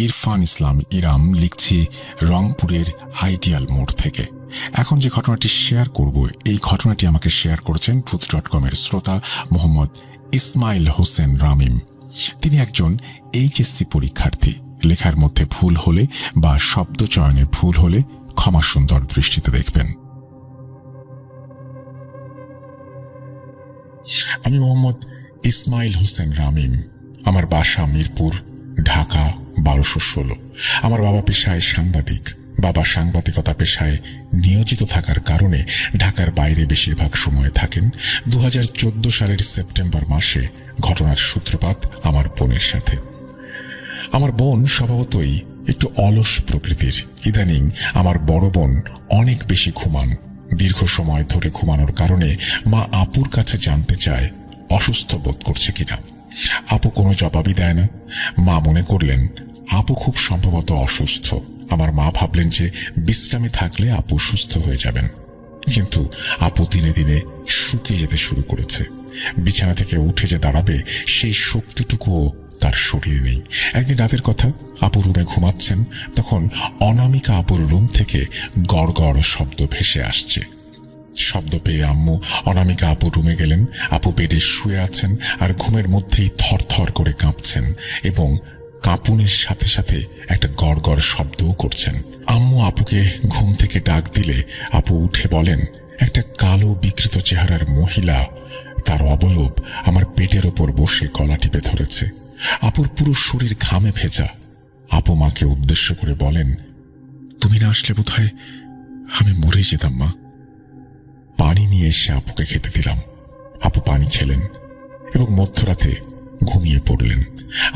ইরফান ইসলাম ইরাম, লিখছি রংপুরের আইডিয়াল মোড় থেকে। এখন যে ঘটনাটি শেয়ার করব, এই ঘটনাটি আমাকে শেয়ার করেছেন truth.com-এর শ্রোতা মোহাম্মদ ইসমাইল হোসেন রামিম। তিনি একজন এইচএসসি পরীক্ষার্থী। লেখার মধ্যে ভুল হলে বা শব্দ চয়নে ভুল হলে ক্ষমা সুন্দর দৃষ্টিতে দেখবেন। আমি মোহাম্মদ ইসমাইল হোসেন রামিম। আমার বাসা মিরপুর, ঢাকা 1216। আমার বাবা পেশায় সাংবাদিক। বাবা সাংবাদিকতা পেশায় নিয়োজিত থাকার কারণে ঢাকার বাইরে বেশিরভাগ সময় থাকেন। 2014 সালের সেপ্টেম্বর মাসে ঘটনার সূত্রপাত আমার বোনের সাথে। আমার বোন স্বভাবতই একটু অলস প্রকৃতির। ইদানিং আমার বড় বোন অনেক বেশি ঘুমান। দীর্ঘ সময় ধরে ঘুমানোর কারণে মা আপুর কাছে জানতে চায় অসুস্থ বোধ করছে কিনা। আপু কোনো জবাবই দেয় না। মা মনে করলেন আপু খুব সম্ভবত অসুস্থ। আমার মা ভাবলেন যে বিশ্রামে থাকলে আপু সুস্থ হয়ে যাবেন। কিন্তু আপু দিনে দিনে শুকিয়ে যেতে শুরু করেছে। বিছানা থেকে উঠে যে দাঁড়াবে সেই শক্তিটুকুও তার শরীরে নেই। একদিন রাতের কথা, আপু রুমে ঘুমাচ্ছেন, তখন অনামিকা আপুর রুম থেকে গড় গড় শব্দ ভেসে আসছে। শব্দ পেয়ে আম্মু অনামিকা আপুর রুমে গেলেন। আপু বেডে শুয়ে আছেন আর ঘুমের মধ্যেই থরথর করে কাঁপছেন এবং কাঁপুনির সাথে সাথে একটা গড় গড় শব্দও করছেন। আম্মু আপুকে ঘুম থেকে ডাক দিলে আপু উঠে বলেন, একটা কালো বিকৃত চেহারার মহিলা তার অবয়ব আমার পেটের ওপর বসে গলা টিপে ধরেছে। আপুর পুরো শরীর ঘামে ভেজা। আপু মাকে উদ্দেশ্য করে বলেন, তুমি না আসলে বোধহয় আমি মরে যেতাম মা। পানি নিয়ে এসে আপুকে খেতে দিলাম। আপু পানি খেলেন এবং মধ্যরাতে ঘুমিয়ে পড়লেন।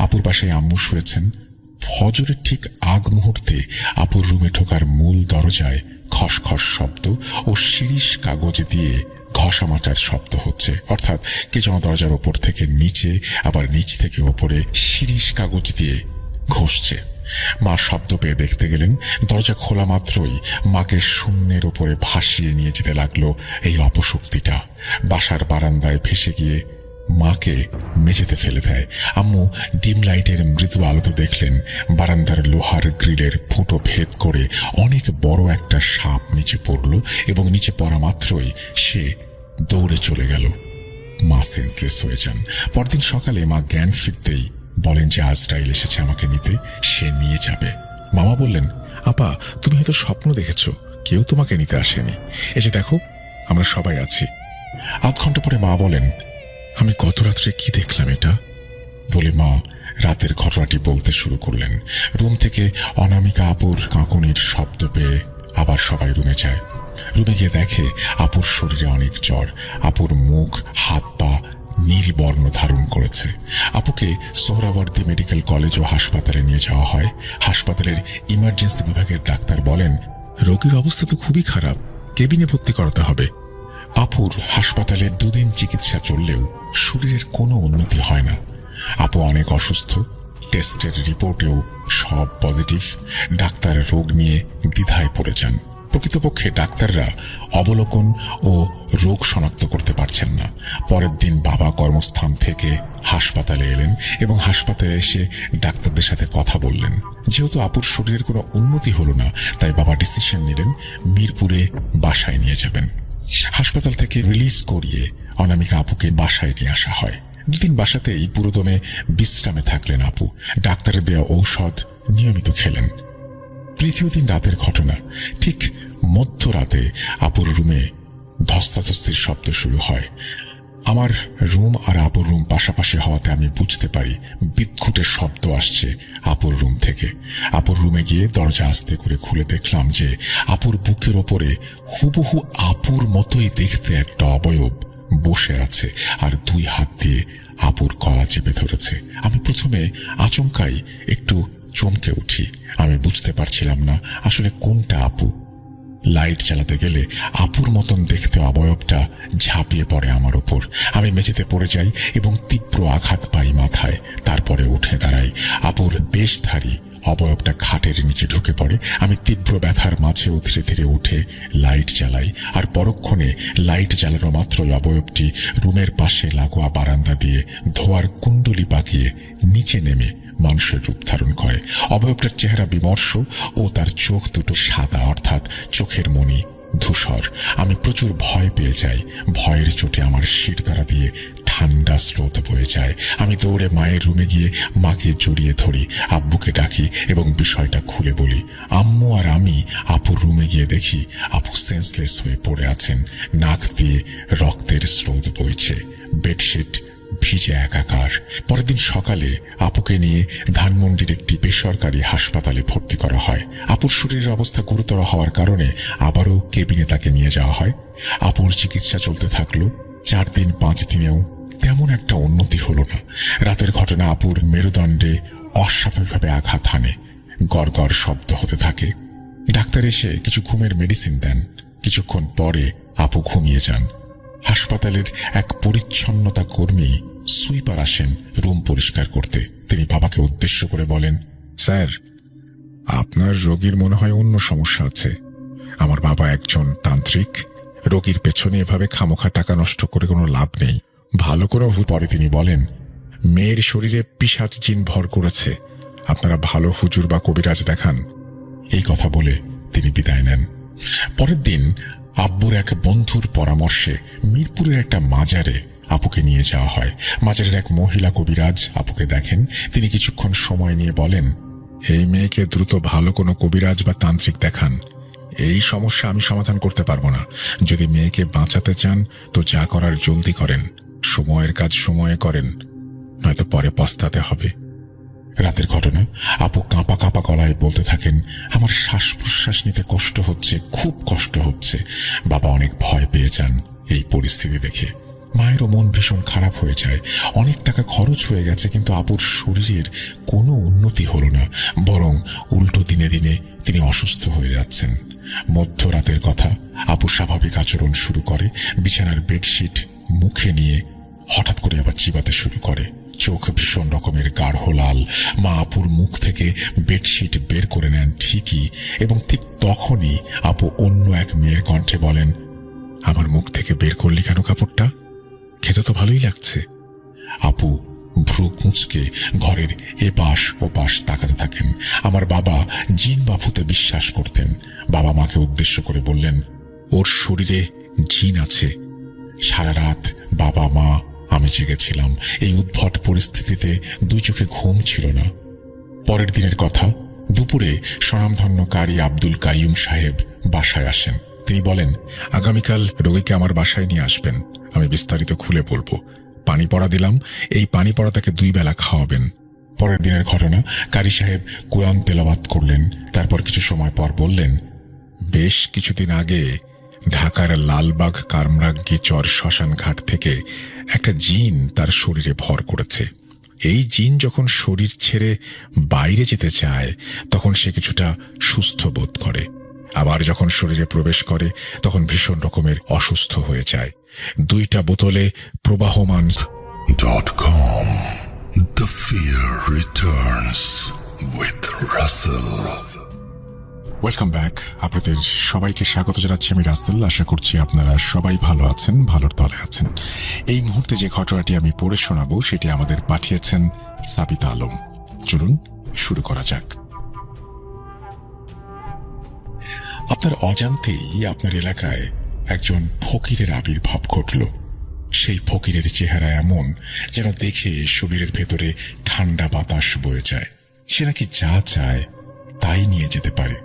আপুর বাসায় আম্মু শুয়েছেন। ফজরের ঠিক আগ মুহূর্তে আপুর রুমে ঢোকার মূল দরজায় খসখস শব্দ ও শিরিষ কাগজ দিয়ে ঘষা মাটার শব্দ হচ্ছে। অর্থাৎ কে যেন দরজার ওপর থেকে নিচে আবার নিচ থেকে ওপরে শিরিষ কাগজ দিয়ে ঘষছে। মা শব্দ পেয়ে দেখতে গেলেন। দরজা খোলা মাত্রই মাকে শূন্যের ওপরে ভাসিয়ে নিয়ে যেতে লাগলো এই অপশক্তিটা। বাসার বারান্দায় ভেসে গিয়ে মাকে মেঝেতে ফেলে দেয়। আম্মু ডিম লাইটের মৃদু আলোতে দেখলেন বারান্দার লোহার গ্রিলের ফুটো ভেদ করে অনেক বড় একটা সাপ নিচে পড়ল এবং নিচে পড়া মাত্রই সে দৌড়ে চলে গেল। মা সেন্সলেস হয়ে যান। পরদিন সকালে মা জ্ঞান ফিরতেই বলেন যে আজরাইল এসেছে আমাকে নিতে, সে নিয়ে যাবে। মামা বললেন, আপা তুমি হয়তো স্বপ্ন দেখেছ, কেউ তোমাকে নিতে আসেনি, এসে দেখো আমরা সবাই আছি। আধ ঘন্টা পরে মা বলেন, আমি গত রাত্রে কি দেখলাম এটা বলে মা রাতের ঘটনাটি বলতে শুরু করলেন। রুম থেকে অনামিকা আপুর কাঁকুনির শব্দ পেয়ে আবার সবাই রুমে যায়। রুমে গিয়ে দেখে আপুর শরীরে অনেক জ্বর। আপুর মুখ হাত পা নীল বর্ণ ধারণ করেছে। আপুকে সোহরাওয়ার্দী মেডিকেল কলেজ ও হাসপাতালে নিয়ে যাওয়া হয়। হাসপাতালের ইমার্জেন্সি বিভাগের ডাক্তার বলেন, রোগীর অবস্থা তো খুবই খারাপ, কেবিনে ভর্তি করাতে হবে। আপুর হাসপাতালে 2 দিন চিকিৎসা চললেও শরীরের কোনো উন্নতি হয় না। আপু অনেক অসুস্থ। টেস্টের রিপোর্টেও সব পজিটিভ। ডাক্তার রোগ নিয়ে দ্বিধায় পড়ে যান। প্রকৃতপক্ষে ডাক্তাররা অবলোকন ও রোগ শনাক্ত করতে পারছেন না। পরের দিন বাবা কর্মস্থান থেকে হাসপাতালে এলেন এবং হাসপাতালে এসে ডাক্তারদের সাথে কথা বললেন। যেহেতু আপুর শরীরের কোনো উন্নতি হলো না, তাই বাবা ডিসিশন নিলেন মিরপুরে বাসায় নিয়ে যাবেন। হাসপাতাল থেকে রিলিজ করিয়ে অনামিকা আপুকে বাসায় নিয়ে আসা হয়। 2 দিন বাসাতেই পুরোদমে বিশ্রামে থাকলেন আপু। ডাক্তারের দেওয়া ঔষধ নিয়মিত খেলেন। 3য় দিন রাতের ঘটনা। ঠিক মধ্যরাতে আপুর রুমে ধস্তাধস্তির শব্দ শুরু হয়। আমার রুম আর আপুর রুম পাশাপাশি হওয়াতে আমি বুঝতে পারি বিদ্ঘুটের শব্দ আসছে আপুর রুম থেকে। আপুর রুমে গিয়ে দরজা আস্তে করে খুলে দেখলাম যে আপুর বুকের ওপরে হুবহু আপুর মতোই দেখতে একটা অবয়ব বসে আছে আর 2 হাত দিয়ে আপুর গলা চেপে ধরেছে। আমি প্রথমে আচমকাই একটু চমকে উঠি। আমি বুঝতে পারছিলাম না আসলে কোনটা আপু। লাইট চালাতে গেলে আপুর মতন দেখতে অবয়বটা ঝাঁপিয়ে পড়ে আমার ওপর। আমি মেঝেতে পড়ে যাই এবং তীব্র আঘাত পাই মাথায়। তারপরে উঠে দাঁড়াই। আপুর বেশধারী অবয়বটা খাটের নিচে ঢুকে পড়ে। আমি তীব্র ব্যথার মাঝেও ধীরে ধীরে উঠে লাইট জ্বালাই আর পরক্ষণে লাইট জ্বালানো মাত্রই অবয়বটি রুমের পাশে লাগোয়া বারান্দা দিয়ে ধোয়ার কুণ্ডলি পাকিয়ে নিচে নেমে মানুষের রূপ ধারণ করে। অবয়বটার চেহারা বিমর্ষ ও তার চোখ দুটো সাদা, অর্থাৎ চোখের মণি ধূসর। আমি প্রচুর ভয় পেয়ে যাই। ভয়ের চোটে আমার শিরদাঁড়া দিয়ে ঠান্ডা স্রোত বয়ে যায়। আমি দৌড়ে মায়ের রুমে গিয়ে মাকে জড়িয়ে ধরি, আব্বুকে ডাকি এবং বিষয়টা খুলে বলি। আম্মু আর আমি আপুর রুমে গিয়ে দেখি আপু সেন্সলেস হয়ে পড়ে আছেন। নাক দিয়ে রক্তের স্রোত বইছে, বেডশিট ভিজে একাকার। পরের দিন সকালে আপুকে নিয়ে ধানমন্ডির একটি বেসরকারি হাসপাতালে ভর্তি করা হয়। আপুর শরীরের অবস্থা গুরুতর হওয়ার কারণে আবারও কেবিনে তাকে নিয়ে যাওয়া হয়। আপুর চিকিৎসা চলতে থাকলো। 4 দিন 5 দিনেও তেমন একটা উন্নতি হলো না। রাতের ঘটনা, আপুর মেরুদণ্ডে অস্বাভাবিকভাবে আঘাত হানে, গড়গড় শব্দ হতে থাকে। ডাক্তার এসে কিছু ঘুমের মেডিসিন দেন। কিছুক্ষণ পরে আপু ঘুমিয়ে যান। হাসপাতালের এক পরিচ্ছন্নতা কর্মী সুইপার আসেন রুম পরিষ্কার করতে। তিনি বাবাকে উদ্দেশ্য করে বলেন, স্যার, আপনার রোগীর মনে হয় অন্য সমস্যা আছে। আমার বাবা একজন তান্ত্রিক। রোগীর পেছনে এভাবে খামোখা টাকা নষ্ট করে কোনো লাভ নেই। ভালো করে পরে তিনি বলেন, মেয়ের শরীরে পিশাচ জিন ভর করেছে, আপনারা ভালো হুজুর বা কবিরাজ দেখান। এই কথা বলে তিনি বিদায় নেন। পরের দিন আব্বুর এক বন্ধুর পরামর্শে মিরপুরের একটা মাজারে আপুকে নিয়ে যাওয়া হয়। মাজারের এক মহিলা কবিরাজ আপুকে দেখেন। তিনি কিছুক্ষণ সময় নিয়ে বলেন, এই মেয়েকে দ্রুত ভালো কোনো কবিরাজ বা তান্ত্রিক দেখান। এই সমস্যা আমি সমাধান করতে পারবো না। যদি মেয়েকে বাঁচাতে চান তো যা করার জলদি করেন, সময়ের কাজ সময়ে করেন, নয়তো পরে পস্তাতে হবে। রাতের ঘটনা, আপু কাঁপা কাঁপা গলায় বলতে থাকেন, আমার শ্বাস প্রশ্বাস নিতে কষ্ট হচ্ছে, খুব কষ্ট হচ্ছে। বাবা অনেক ভয় পেয়ে যান এই পরিস্থিতি দেখে। মায়েরও মন ভীষণ খারাপ হয়ে যায়। অনেক টাকা খরচ হয়ে গেছে, কিন্তু আপুর শরীরের কোনো উন্নতি হলো না, বরং উল্টো দিনে দিনে তিনি অসুস্থ হয়ে যাচ্ছেন। মধ্যরাতের কথা, আপু স্বাভাবিক আচরণ শুরু করে। বিছানার বেডশিট মুখে নিয়ে হঠাৎ করে আবার চিবাতে শুরু করে। চোখ ভীষণ রকমের গাঢ় লাল। মা আপুর মুখ থেকে বেডশিট বের করে নেন ঠিকই, এবং ঠিক তখনই আপু অন্য এক মেয়ের কণ্ঠে বলেন, আমার মুখ থেকে বের করলি কেন কাপড়টা? খেতে তো ভালোই লাগছে। আপু ভ্রু কুঁচকে ঘরের এপাশ ওপাশ তাকাতে থাকেন। আমার বাবা জিন বা ভূতে বিশ্বাস করতেন। বাবা মাকে উদ্দেশ্য করে বললেন, ওর শরীরে জিন আছে। সারা রাত বাবা মা আমি জেগেছিলাম। এই উদ্ভট পরিস্থিতিতে দুই চোখে ঘুম ছিল না। পরের দিনের কথা, দুপুরে স্বনামধন্য কারি আব্দুল কাইয়ুম সাহেব বাসায় আসেন। তিনি বলেন, আগামীকাল রোগীকে আমার বাসায় নিয়ে আসবেন, আমি বিস্তারিত খুলে বলবো। পানি পড়া দিলাম, এই পানি পড়া তাকে 2 বেলা খাওয়াবেন। পরের দিনের ঘটনা, কারি সাহেব কোরআন তেলাওয়াত করলেন। তারপর কিছু সময় পর বললেন, বেশ কিছুদিন আগে ঢাকার লালবাগ কামরাঙ্গী চর শ্মশান ঘাট থেকে একটা জিন তার শরীরে ভর করেছে। এই জিন যখন শরীর ছেড়ে বাইরে যেতে চায় তখন সে কিছুটা সুস্থ বোধ করে, আবার যখন শরীরে প্রবেশ করে তখন ভীষণ রকমের অসুস্থ হয়ে যায়। 2টা বোতলে প্রবাহমান .com The Fear Returns with Russell। Welcome back. আপনাদের সবাইকে স্বাগত জানাচ্ছি আমি রাসেল। আশা করছি আপনারা সবাই ভালো আছেন, ভালোর তলে আছেন। এই মুহূর্তে যে ঘটনাটি আমি পড়ে শোনাবো সেটি আমাদের পাঠিয়েছেন সাবিতা আলম। চলুন শুরু করা যাক। আপনার অজান্তেই আপনার এলাকায় একজন ফকিরের আবির্ভাব ঘটল। সেই ফকিরের চেহারা এমন যেন দেখে শরীরের ভেতরে ঠান্ডা বাতাস বয়ে যায়। সে নাকি যা চায় তাই নিয়ে যেতে পারে।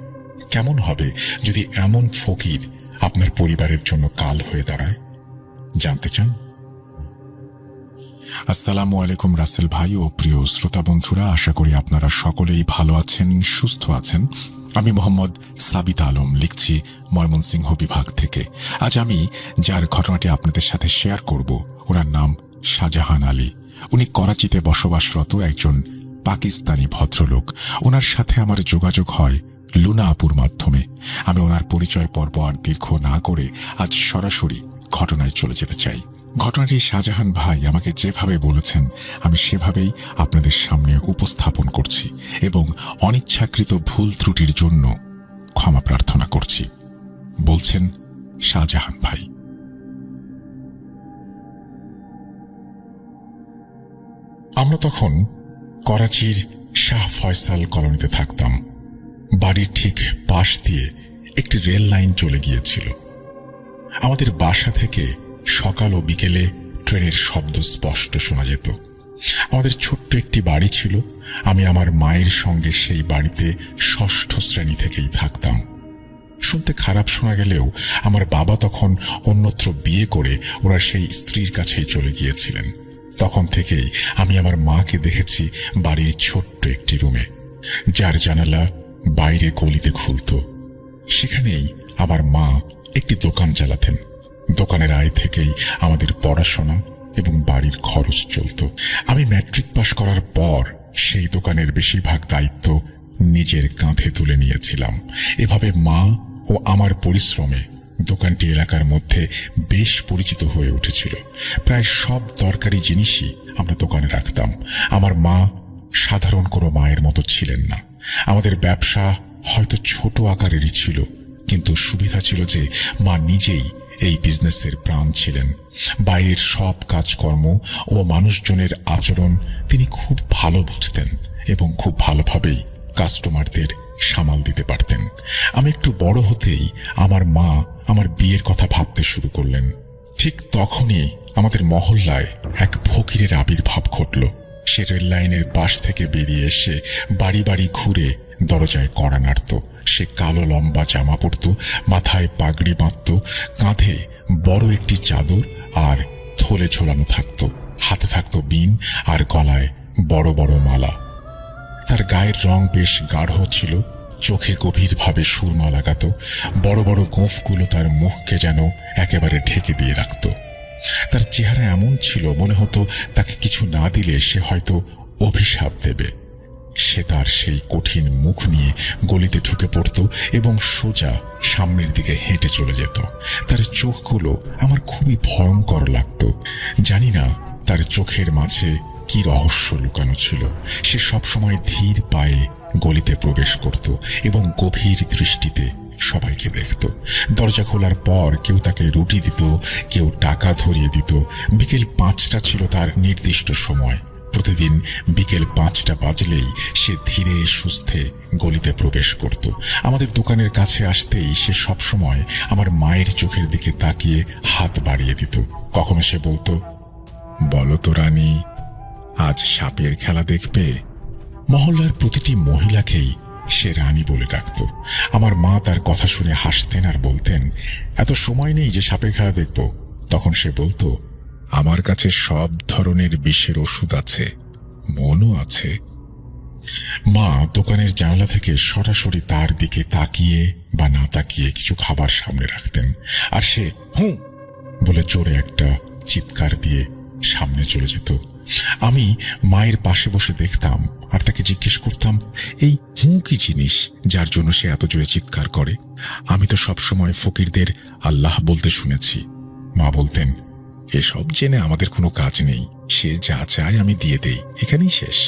কেমন হবে যদি এমন ফকির আপনার পরিবারের জন্য কাল হয়ে দাঁড়ায়? জানতে চান? আসসালামু আলাইকুম রাসেল ভাই ও প্রিয় শ্রোতা বন্ধুরা, আশা করি আপনারা সকলেই ভালো আছেন, সুস্থ আছেন। আমি মোহাম্মদ সাবিতা আলম, লিখছি ময়মনসিংহ বিভাগ থেকে। আজ আমি যার ঘটনাটি আপনাদের সাথে শেয়ার করব ওনার নাম শাহজাহান আলী। উনি করাচিতে বসবাসরত একজন পাকিস্তানি ভদ্রলোক। ওনার সাথে আমার যোগাযোগ হয় লুনা আপুর মাধ্যমে। আমি ওনার পরিচয় পর্ব আর দীর্ঘ না করে আজ সরাসরি ঘটনায় চলে যেতে চাই। ঘটনাটি শাহজাহান ভাই আমাকে যেভাবে বলেছেন আমি সেভাবেই আপনাদের সামনে উপস্থাপন করছি এবং অনিচ্ছাকৃত ভুল ত্রুটির জন্য ক্ষমা প্রার্থনা করছি। বলছেন শাহজাহান ভাই। আমরা তখন করাচির শাহ ফয়সাল কলোনিতে থাকতাম। বাড়ির ঠিক পাশ দিয়ে একটি রেল লাইন চলে গিয়েছিল। আমাদের বাসা থেকে সকাল ও বিকেলে ট্রেনের শব্দ স্পষ্ট শোনা যেত। আমাদের ছোট্ট একটি বাড়ি ছিল। আমি আমার মায়ের সঙ্গে সেই বাড়িতে ষষ্ঠ শ্রেণী থেকেই থাকতাম। শুনতে খারাপ শোনা গেলেও আমার বাবা তখন অন্যত্র বিয়ে করে ওরা সেই স্ত্রীর কাছেই চলে গিয়েছিলেন। তখন থেকেই আমি আমার মাকে দেখেছি বাড়ির ছোট্ট একটি রুমে, যার জানালা বাইরে গলিতে খুলত। সেখানেই আমার মা একটি দোকান চালাতেন। দোকানের আয় থেকেই আমাদের পড়াশোনা এবং বাড়ির খরচ চলত। আমি ম্যাট্রিক পাশ করার পর সেই দোকানের বেশিরভাগ দায়িত্ব নিজের কাঁধে তুলে নিয়েছিলাম। এভাবে মা ও আমার পরিশ্রমে দোকানটি এলাকার মধ্যে বেশ পরিচিত হয়ে উঠেছিল। প্রায় সব দরকারি জিনিসই আমরা দোকানে রাখতাম। আমার মা সাধারণ কোনো মায়ের মতো ছিলেন না। আমাদের ব্যবসা হয়তো ছোট আকারেরই ছিল, কিন্তু সুবিধা ছিল যে মা নিজেই এই বিজনেসের প্রাণ ছিলেন। বাইরের সব কাজকর্ম ও মানুষজনের আচরণ তিনি খুব ভালো বুঝতেন এবং খুব ভালোভাবেই কাস্টমারদের সামাল দিতে পারতেন। আমি একটু বড় হতেই আমার মা আমার বিয়ের কথা ভাবতে শুরু করলেন। ঠিক তখনই আমাদের মহল্লায় এক ফকিরের আবির্ভাব ঘটল। সে রেল লাইনের পাশ থেকে বেরিয়ে এসে বাড়ি বাড়ি ঘুরে দরজায় কড়া নাড়ত। সে কালো লম্বা জামা পরত, মাথায় পাগড়ি বাঁধত, কাঁধে বড় একটি চাদর আর থলে ঝোলানো থাকত, হাতে থাকত বিন আর গলায় বড় বড় মালা। তার গায়ের রং বেশ গাঢ় ছিল, চোখে গভীরভাবে সুরমা লাগাতো। বড় বড় গোঁফগুলো তার মুখকে যেন একেবারে ঢেকে দিয়ে রাখত। তার চেহারা এমন ছিল, মনে হতো তাকে কিছু না দিলে সে হয়তো অভিশাপ দেবে। সে তার সেই কঠিন মুখ নিয়ে গলিতে ঢুকে পড়ত এবং সোজা সামনের দিকে হেঁটে চলে যেত। তার চোখগুলো আমার খুবই ভয়ঙ্কর লাগত। জানি না তার চোখের মাঝে কি রহস্য লুকানো ছিল। সে সবসময় ধীর পায়ে গলিতে প্রবেশ করত এবং গভীর দৃষ্টিতে সবাইকে দেখত। দরজা খোলার পর কেউ তাকে রুটি দিত, কেউ টাকা ধরিয়ে দিত। বিকেল 5টা ছিল তার নির্দিষ্ট সময়। প্রতিদিন বিকেল 5টা বাজলেই সে ধীরে সুস্থে গলিতে প্রবেশ করত। আমাদের দোকানের কাছে আসতেই সে সবসময় আমার মায়ের চোখের দিকে তাকিয়ে হাত বাড়িয়ে দিত। কখনো সে বলতো, বলো তো রানী, আজ সাপের খেলা দেখবে? মহল্লার প্রতিটি মহিলাকেই সে রানী বলে ডাকত। আমার মা তার কথা শুনে হাসতেন আর বলতেন, এত সময় নেই যে সাপের খেলা দেখব। তখন সে বলতো, আমার কাছে সব ধরনের বিষের ওষুধ আছে, মনও আছে। মা দোকানের জানলা থেকে সরাসরি তার দিকে তাকিয়ে বা না তাকিয়ে কিছু খাবার সামনে রাখতেন, আর সে হুঁ বলে জোরে একটা চিৎকার দিয়ে সামনে চলে যেত। আমি মায়ের পাশে বসে দেখতাম আর তাকে জিজ্ঞেস করতাম, এই হুঁ কি জিনিস যার জন্য সে এত জোরে চিৎকার করে? আমি তো সবসময় ফকিরদের আল্লাহ বলতে শুনেছি। মা বলতেন, এসব জেনে আমাদের কোনো কাজ নেই, সে যা চায় আমি দিয়ে দেই, এখানেই শেষ।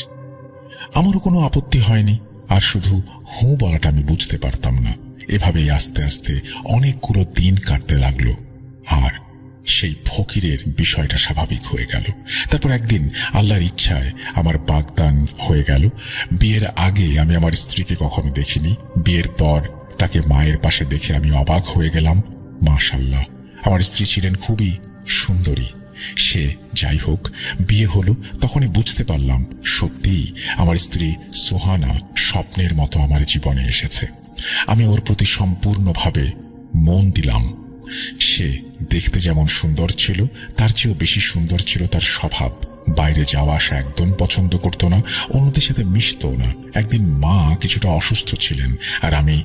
আমারও কোনো আপত্তি হয়নি, আর শুধু হু বলাটা আমি বুঝতে পারতাম না। এভাবেই আস্তে আস্তে অনেকগুলো দিন কাটতে লাগলো, আর সেই ফকিরের বিষয়টা স্বাভাবিক হয়ে গেল। তারপর একদিন আল্লাহর ইচ্ছায় আমার বাগদান হয়ে গেল। বিয়ের আগে আমি আমার স্ত্রীকে কখনো দেখিনি। বিয়ের পর তাকে মায়ের পাশে দেখে আমি অবাক হয়ে গেলাম। মাশাআল্লাহ, আমার স্ত্রী ছিলেন খুবই সুন্দরী। সে যাই হোক, বিয়ে হলো তখনই বুঝতে পারলাম সত্যিই আমার স্ত্রী সোহানা স্বপ্নের মতো আমার জীবনে এসেছে। আমি ওর প্রতি সম্পূর্ণভাবে মন দিলাম। সে দেখতে যেমন সুন্দর ছিল, তার চেয়েও বেশি সুন্দর ছিল তার স্বভাব। বাইরে যাওয়া আসা একদম পছন্দ করতো না, অন্যদের সাথে মিশতো না। একদিন মা কিছুটা অসুস্থ ছিলেন, আর আমি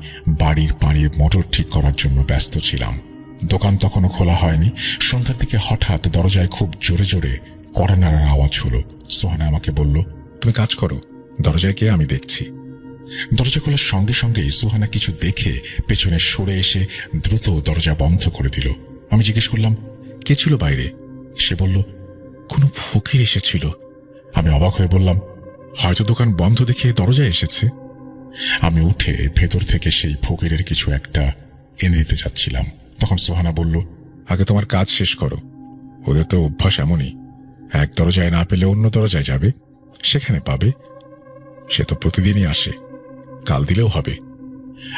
বাড়ির পানির মোটর ঠিক করার জন্য ব্যস্ত ছিলাম। দোকান তখনও খোলা হয়নি। সন্ধ্যার দিকে হঠাৎ দরজায় খুব জোরে জোরে কড়া নাড়ার আওয়াজ হলো। সোহানা আমাকে বলল, তুমি কাজ করো, দরজায় কে আমি দেখছি। দরজা খোলার সঙ্গে সঙ্গেই সোহানা কিছু দেখে পেছনে সরে এসে দ্রুত দরজা বন্ধ করে দিল। আমি জিজ্ঞেস করলাম, কে ছিল বাইরে? সে বলল, কোনো ফকির এসেছিল। আমি অবাক হয়ে বললাম, হয়তো দোকান বন্ধ দেখে দরজায় এসেছে। আমি উঠে ভেতর থেকে সেই ফকিরের কিছু একটা এনে দিতে যাচ্ছিলাম। তখন সোহানা বলল, আগে তোমার কাজ শেষ করো। ওদের তো অভ্যাস এমনই, এক দরজায় না পেলে অন্য দরজায় যাবে, সেখানে পাবে। সে তো প্রতিদিনই আসে, কাল দিলেও হবে।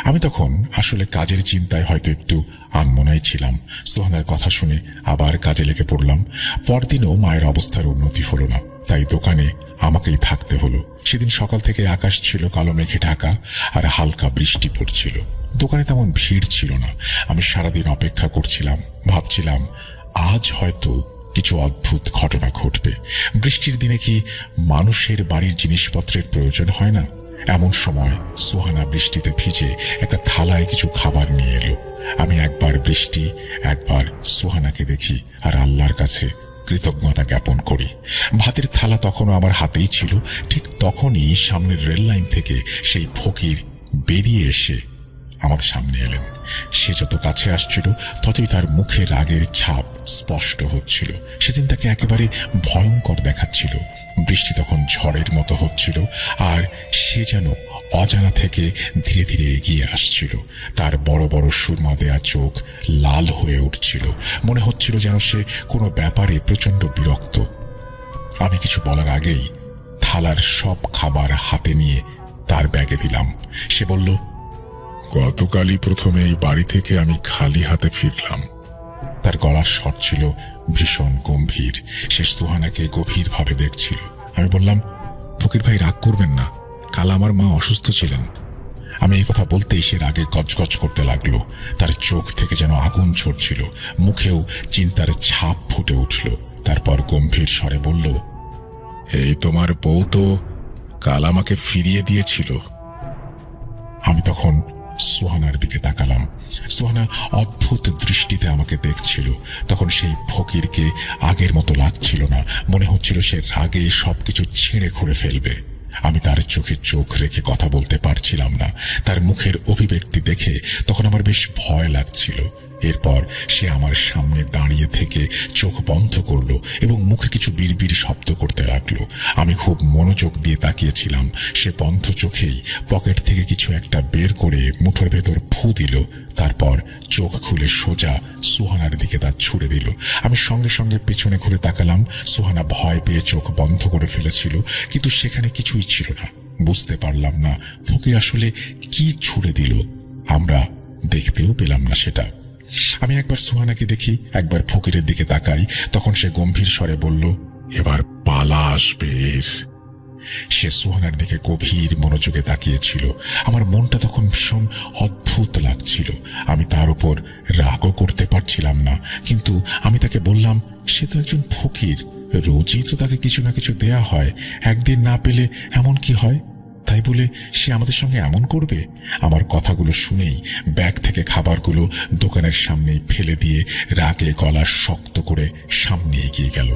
আমি তখন আসলে কাজের চিন্তায় হয়তো একটু আনমনাই ছিলাম। সোহানার কথা শুনে আবার কাজে লেগে পড়লাম। পরদিনও মায়ের অবস্থার উন্নতি হলো না, তাই দোকানে আমাকেই থাকতে হলো। সেদিন সকাল থেকে আকাশ ছিল কালো মেঘে ঢাকা, আর হালকা বৃষ্টি পড়ছিল। দোকানে তেমন ভিড় ছিল না। আমি সারাদিন অপেক্ষা করছিলাম, ভাবছিলাম আজ হয়তো কিছু অদ্ভুত ঘটনা ঘটবে। বৃষ্টির দিনে কি মানুষের বাড়ির জিনিসপত্রের প্রয়োজন হয় না? এমন সময় সোহানা বৃষ্টিতে ভিজে একটা থালায় কিছু খাবার নিয়ে এলো। আমি একবার বৃষ্টি, একবার সোহানাকে দেখি আর আল্লাহর কাছে কৃতজ্ঞতা জ্ঞাপন করি। ভাতের থালা তখনও আমার হাতেই ছিল। ঠিক তখনই সামনের রেল লাইন থেকে সেই ফকির বেরিয়ে এসে আমার সামনে এলেন। সে যত কাছে আসছিল ততই তার মুখে রাগের ছাপ স্পষ্ট হচ্ছিল। সেদিন তাকে একেবারে ভয়ঙ্কর দেখাচ্ছিল। বৃষ্টি তখন ঝড়ের মতো হচ্ছিল, আর সে যেন অজানা থেকে ধীরে ধীরে এগিয়ে আসছিল। তার বড় বড় সুরমা দেয়া চোখ লাল হয়ে উঠছিল। মনে হচ্ছিল যেন সে কোনো ব্যাপারে প্রচণ্ড বিরক্ত। আমি কিছু বলার আগেই থালার সব খাবার হাতে নিয়ে তার ব্যাগে দিলাম। সে বলল, গতকালই প্রথমে এই বাড়ি থেকে আমি খালি হাতে ফিরলাম। তার গলার স্বর ছিল ভীষণ গম্ভীর। সে সোহানাকে গভীরভাবে দেখছিল। আমি বললাম, ফকির ভাই রাগ করবেন না, কাল আমার মা অসুস্থ ছিলেন। আমি এই কথা বলতেই সে রাগে গজগজ করতে লাগলো। তার চোখ থেকে যেন আগুন ঝরছিল, মুখেও চিন্তার ছাপ ফুটে উঠল। তারপর গম্ভীর স্বরে বলল, এই তোমার বউ তো কাল আমাকে ফিরিয়ে দিয়েছিল। আমি তখন সোহানার দিকে তাকালাম। সোহানা অদ্ভুত দৃষ্টিতে আমাকে দেখছিল। তখন সেই ফকিরকে আগের মতো লাগছিল না। মনে হচ্ছিল সে রাগে সবকিছু ছিঁড়ে খুঁড়ে ফেলবে। আমি তার চোখে চোখ রেখে কথা বলতে পারছিলাম না। তার মুখের অভিব্যক্তি দেখে তখন আমার বেশ ভয় লাগছিল। এরপর সে আমার সামনে দাঁড়িয়ে থেকে চোখ বন্ধ করলো এবং মুখে কিছু বিড়বিড় শব্দ করতে লাগলো। আমি খুব মনোযোগ দিয়ে তাকিয়েছিলাম। সে বন্ধ চোখেই পকেট থেকে কিছু একটা বের করে মুঠোর ভেতর ফু দিল। তারপর চোখ খুলে সোজা সোহানার দিকে তা ছুড়ে দিল। আমি সঙ্গে সঙ্গে পেছনে ঘুরে তাকালাম। সোহানা ভয় পেয়ে চোখ বন্ধ করে ফেলেছিল, কিন্তু সেখানে কিছুই ছিল না। বুঝতে পারলাম না ফকির আসলে কি ছুড়ে দিল। আমরা দেখতেও পেলাম না সেটা। আমি একবার সোহানাকে দেখি, একবার ফকিরের দিকে তাকাই। তখন সে গম্ভীর স্বরে বলল, এবার পালা আসবে। সে সোহানার দিকে গভীর মনোযোগে তাকিয়েছিল। আমার মনটা তখন ভীষণ অদ্ভুত লাগছিল। আমি তার উপর রাগও করতে পারছিলাম না, কিন্তু আমি তাকে বললাম, সে তো একজন ফকির, রোজই তো তাকে কিছু না কিছু দেয়া হয়, একদিন না পেলে এমন কি হয়? তাই বলে সে আমাদের সঙ্গে এমন করবে? আমার কথাগুলো শুনেই ব্যাগ থেকে খাবারগুলো দোকানের সামনেই ফেলে দিয়ে রাগে গলা শক্ত করে সামনে এগিয়ে গেল।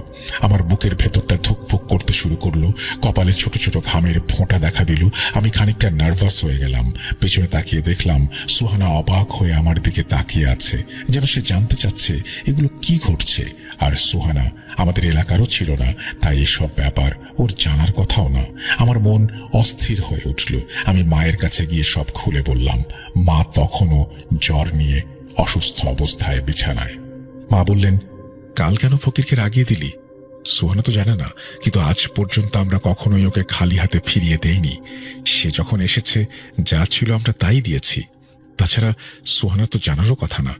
আমার বুকের ভেতরটা ধুকপুক করতে শুরু করলো। কপালে ছোট ছোট ঘামের ফোঁটা দেখা দিল। আমি খানিকটা নার্ভাস হয়ে গেলাম। পেছনে তাকিয়ে দেখলাম সোহানা অবাক হয়ে আমার দিকে তাকিয়ে আছে, যেন সে জানতে চাচ্ছে এগুলো কি ঘটছে। আর সোহানা আমাদের এলাকারও ছিল না, তাই এসব ব্যাপার ওর জানার কথাও না। আমার মন অস্থির হয়ে উঠল। আমি মায়ের কাছে গিয়ে সব খুলে বললাম। মা তখনও জ্বর নিয়ে অসুস্থ অবস্থায় বিছানায়। মা বললেন, কাল কেন ফকিরকে রাগিয়ে দিলি? সোহানা তো জানে না, কিন্তু আজ পর্যন্ত আমরা কখনোই ওকে খালি হাতে ফিরিয়ে দেইনি। সে যখন এসেছে যা ছিল আমরা তাই দিয়েছি। তাছাড়া সোহানা তো জানারও কথা না।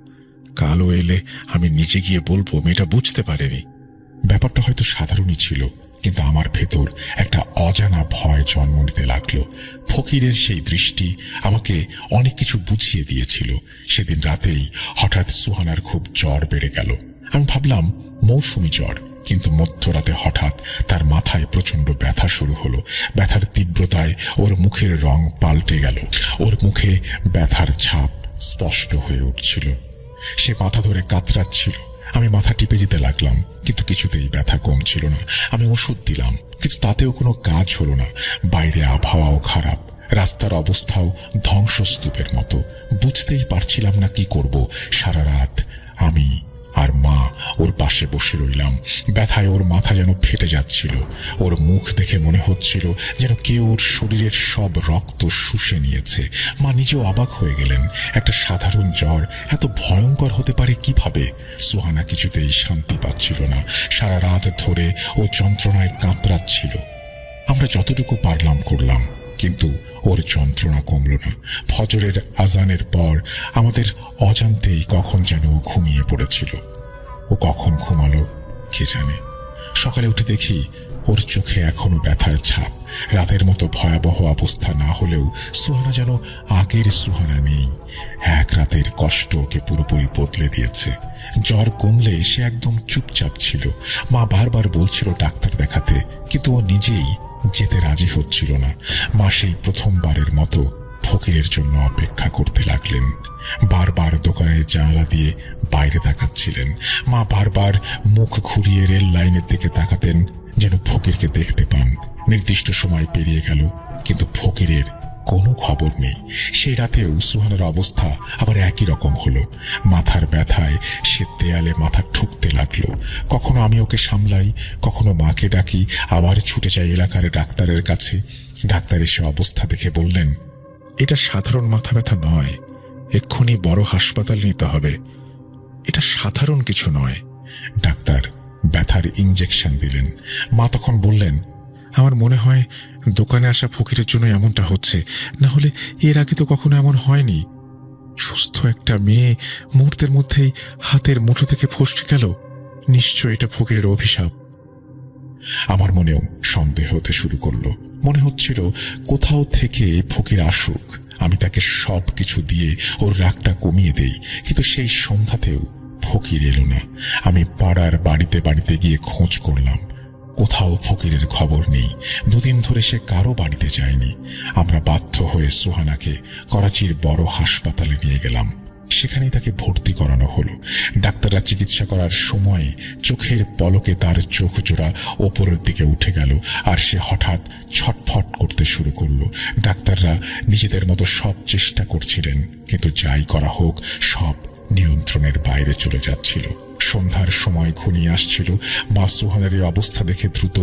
কালও এলে আমি নিজে গিয়ে বলবো মেয়েটা বুঝতে পারেনি। ব্যাপারটা হয়তো সাধারণই ছিল, কিন্তু আমার ভেতর একটা অজানা ভয় জন্ম নিতে লাগলো। ফকিরের সেই দৃষ্টি আমাকে অনেক কিছু বুঝিয়ে দিয়েছিল। সেদিন রাতেই হঠাৎ সোহানার খুব জ্বর বেড়ে গেল। আমি ভাবলাম মৌসুমি জ্বর, কিন্তু মধ্যরাতে হঠাৎ তার মাথায় প্রচন্ড ব্যথা শুরু হলো। ব্যথার তীব্রতায় ওর মুখের রং পাল্টে গেল। ওর মুখে ব্যথার ছাপ স্পষ্ট হয়ে উঠছিল। সে মাথা ধরে কাতরাচ্ছিল। আমি মাথা টিপে দিতে লাগলাম, কিন্তু কিছুতেই ব্যথা কমছিল না। আমি ওষুধ দিলাম, কিন্তু তাতেও কোনো কাজ হলো না। বাইরে আবহাওয়াও খারাপ, রাস্তার অবস্থাও ধ্বংসস্তূপের মতো। বুঝতেই পারছিলাম না কি করব। সারা রাত আমি আর মা ওর পাশে বসে রইলাম। ব্যথায় ওর মাথা যেন ফেটে যাচ্ছিল। ওর মুখ দেখে মনে হচ্ছিল যেন কেউ ওর শরীরের সব রক্ত শুষে নিয়েছে। মা নিজেও অবাক হয়ে গেলেন। একটা সাধারণ জ্বর এত ভয়ঙ্কর হতে পারে কিভাবে? সোহানা কিছুতেই শান্তি পাচ্ছিল না। সারা রাত ধরে ও যন্ত্রণায় কাতরাচ্ছিল। আমরা যতটুকু পারলাম করলাম। কিন্তু ওর যন্ত্রণা কমল না। ফজরের আজানের পর আমাদের অজান্তেই কখন যেন ও ঘুমিয়ে পড়েছিল। ও কখন ঘুমালো কে জানে। সকালে উঠে দেখি ওর চোখে এখনো ব্যথার ছাপ। রাতের মতো ভয়াবহ অবস্থা না হলেও সুহানা যেন আগের সুহানা নেই। এক রাতের কষ্ট ওকে পুরোপুরি বদলে দিয়েছে। জ্বর কমলে সে একদম চুপচাপ ছিল। মা বারবার বলছিল ডাক্তার দেখাতে, কিন্তু ও নিজেই যেতে রাজি হচ্ছিল না। মা সেই প্রথমবারের মতো ফকিরের জন্য অপেক্ষা করতে লাগলেন। বারবার দোকানের জানালা দিয়ে বাইরে তাকাচ্ছিলেন। মা বারবার মুখ ঘুরিয়ে রেল লাইনের দিকে তাকাতেন যেন ফকিরকে দেখতে পান। নির্দিষ্ট সময় পেরিয়ে গেল, কিন্তু ফকিরের কোনো খবর নেই। সেই রাতেও সুহানার অবস্থা আবার একই রকম হলো। মাথার ব্যথায় সে দেয়ালে মাথা ঠুকতে লাগলো। কখনো আমি ওকে সামলাই, কখনো মাকে ডাকি, আবার ছুটে যাই এলাকার ডাক্তারের কাছে। ডাক্তার এসে অবস্থা দেখে বললেন, এটা সাধারণ মাথা ব্যথা নয়, এক্ষুনি বড় হাসপাতাল নিতে হবে। এটা সাধারণ কিছু নয়। ডাক্তার ব্যথার ইঞ্জেকশন দিলেন। মা তখন বললেন, আমার মনে হয় দোকানে আসা ফকিরের জন্য এমনটা হচ্ছে, না হলে এর আগে তো কখনো এমন হয়নি। সুস্থ একটা মেয়ে মুহূর্তের মধ্যেই হাতের মুঠো থেকে ফসকে গেল। নিশ্চয় এটা ফকিরের অভিশাপ। আমার মনেও সন্দেহ হতে শুরু করলো। মনে হচ্ছিল কোথাও থেকে ফকির আসুক, আমি তাকে সব কিছু দিয়ে ওর রাগটা কমিয়ে দেই। কিন্তু সেই সন্ধ্যাতেও ফকির এলো না। আমি পাড়ার বাড়িতে বাড়িতে গিয়ে খোঁজ করলাম, কোথাও ফকিরের খবর নেই। দুদিন ধরে সে কারো বাড়িতে যায়নি। আমরা বাধ্য হয়ে সুহানাকে করাচির বড় হাসপাতালে নিয়ে গেলাম। সেখানেই তাকে ভর্তি করানো হলো। ডাক্তাররা চিকিৎসা করার সময় চোখের পলকে তার চোখ জোড়া ওপরের দিকে উঠে গেল, আর সে হঠাৎ ছটফট করতে শুরু করলো। ডাক্তাররা নিজেদের মতো সব চেষ্টা করছিলেন, কিন্তু যাই করা হোক সব নিয়ন্ত্রণের বাইরে চলে যাচ্ছিল। সন্ধ্যার সময় ঘনিয়ে আসছিল। মা সুহানের এই অবস্থা দেখে দ্রুত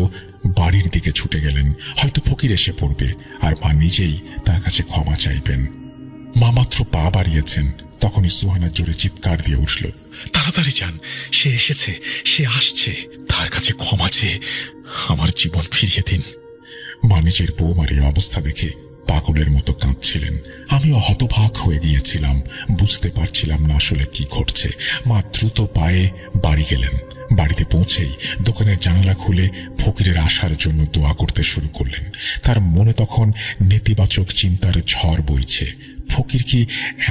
বাড়ির দিকে ছুটে গেলেন। হয়তো ফকির এসে পড়বে আর মা নিজেই তার কাছে ক্ষমা চাইবেন। মা মাত্র পা বাড়িয়েছেন, তখনই সুহানা জোরে চিৎকার দিয়ে উঠল, তাড়াতাড়ি যান, সে এসেছে, সে আসছে, তার কাছে ক্ষমা চেয়ে আমার জীবন ফিরিয়ে দিন। মা নিজের বৌমার এই অবস্থা দেখে পাগলের মতো কাঁদছিলেন। আমিও হতবাক হয়ে গিয়েছিলাম, বুঝতে পারছিলাম না আসলে কি ঘটছে। মা দ্রুত পায়ে বাড়ি গেলেন। বাড়িতে পৌঁছেই দোকানের জানালা খুলে ফকিরের আসার জন্য দোয়া করতে শুরু করলেন। তার মনে তখন নেতিবাচক চিন্তার ঝড় বইছে। ফকির কি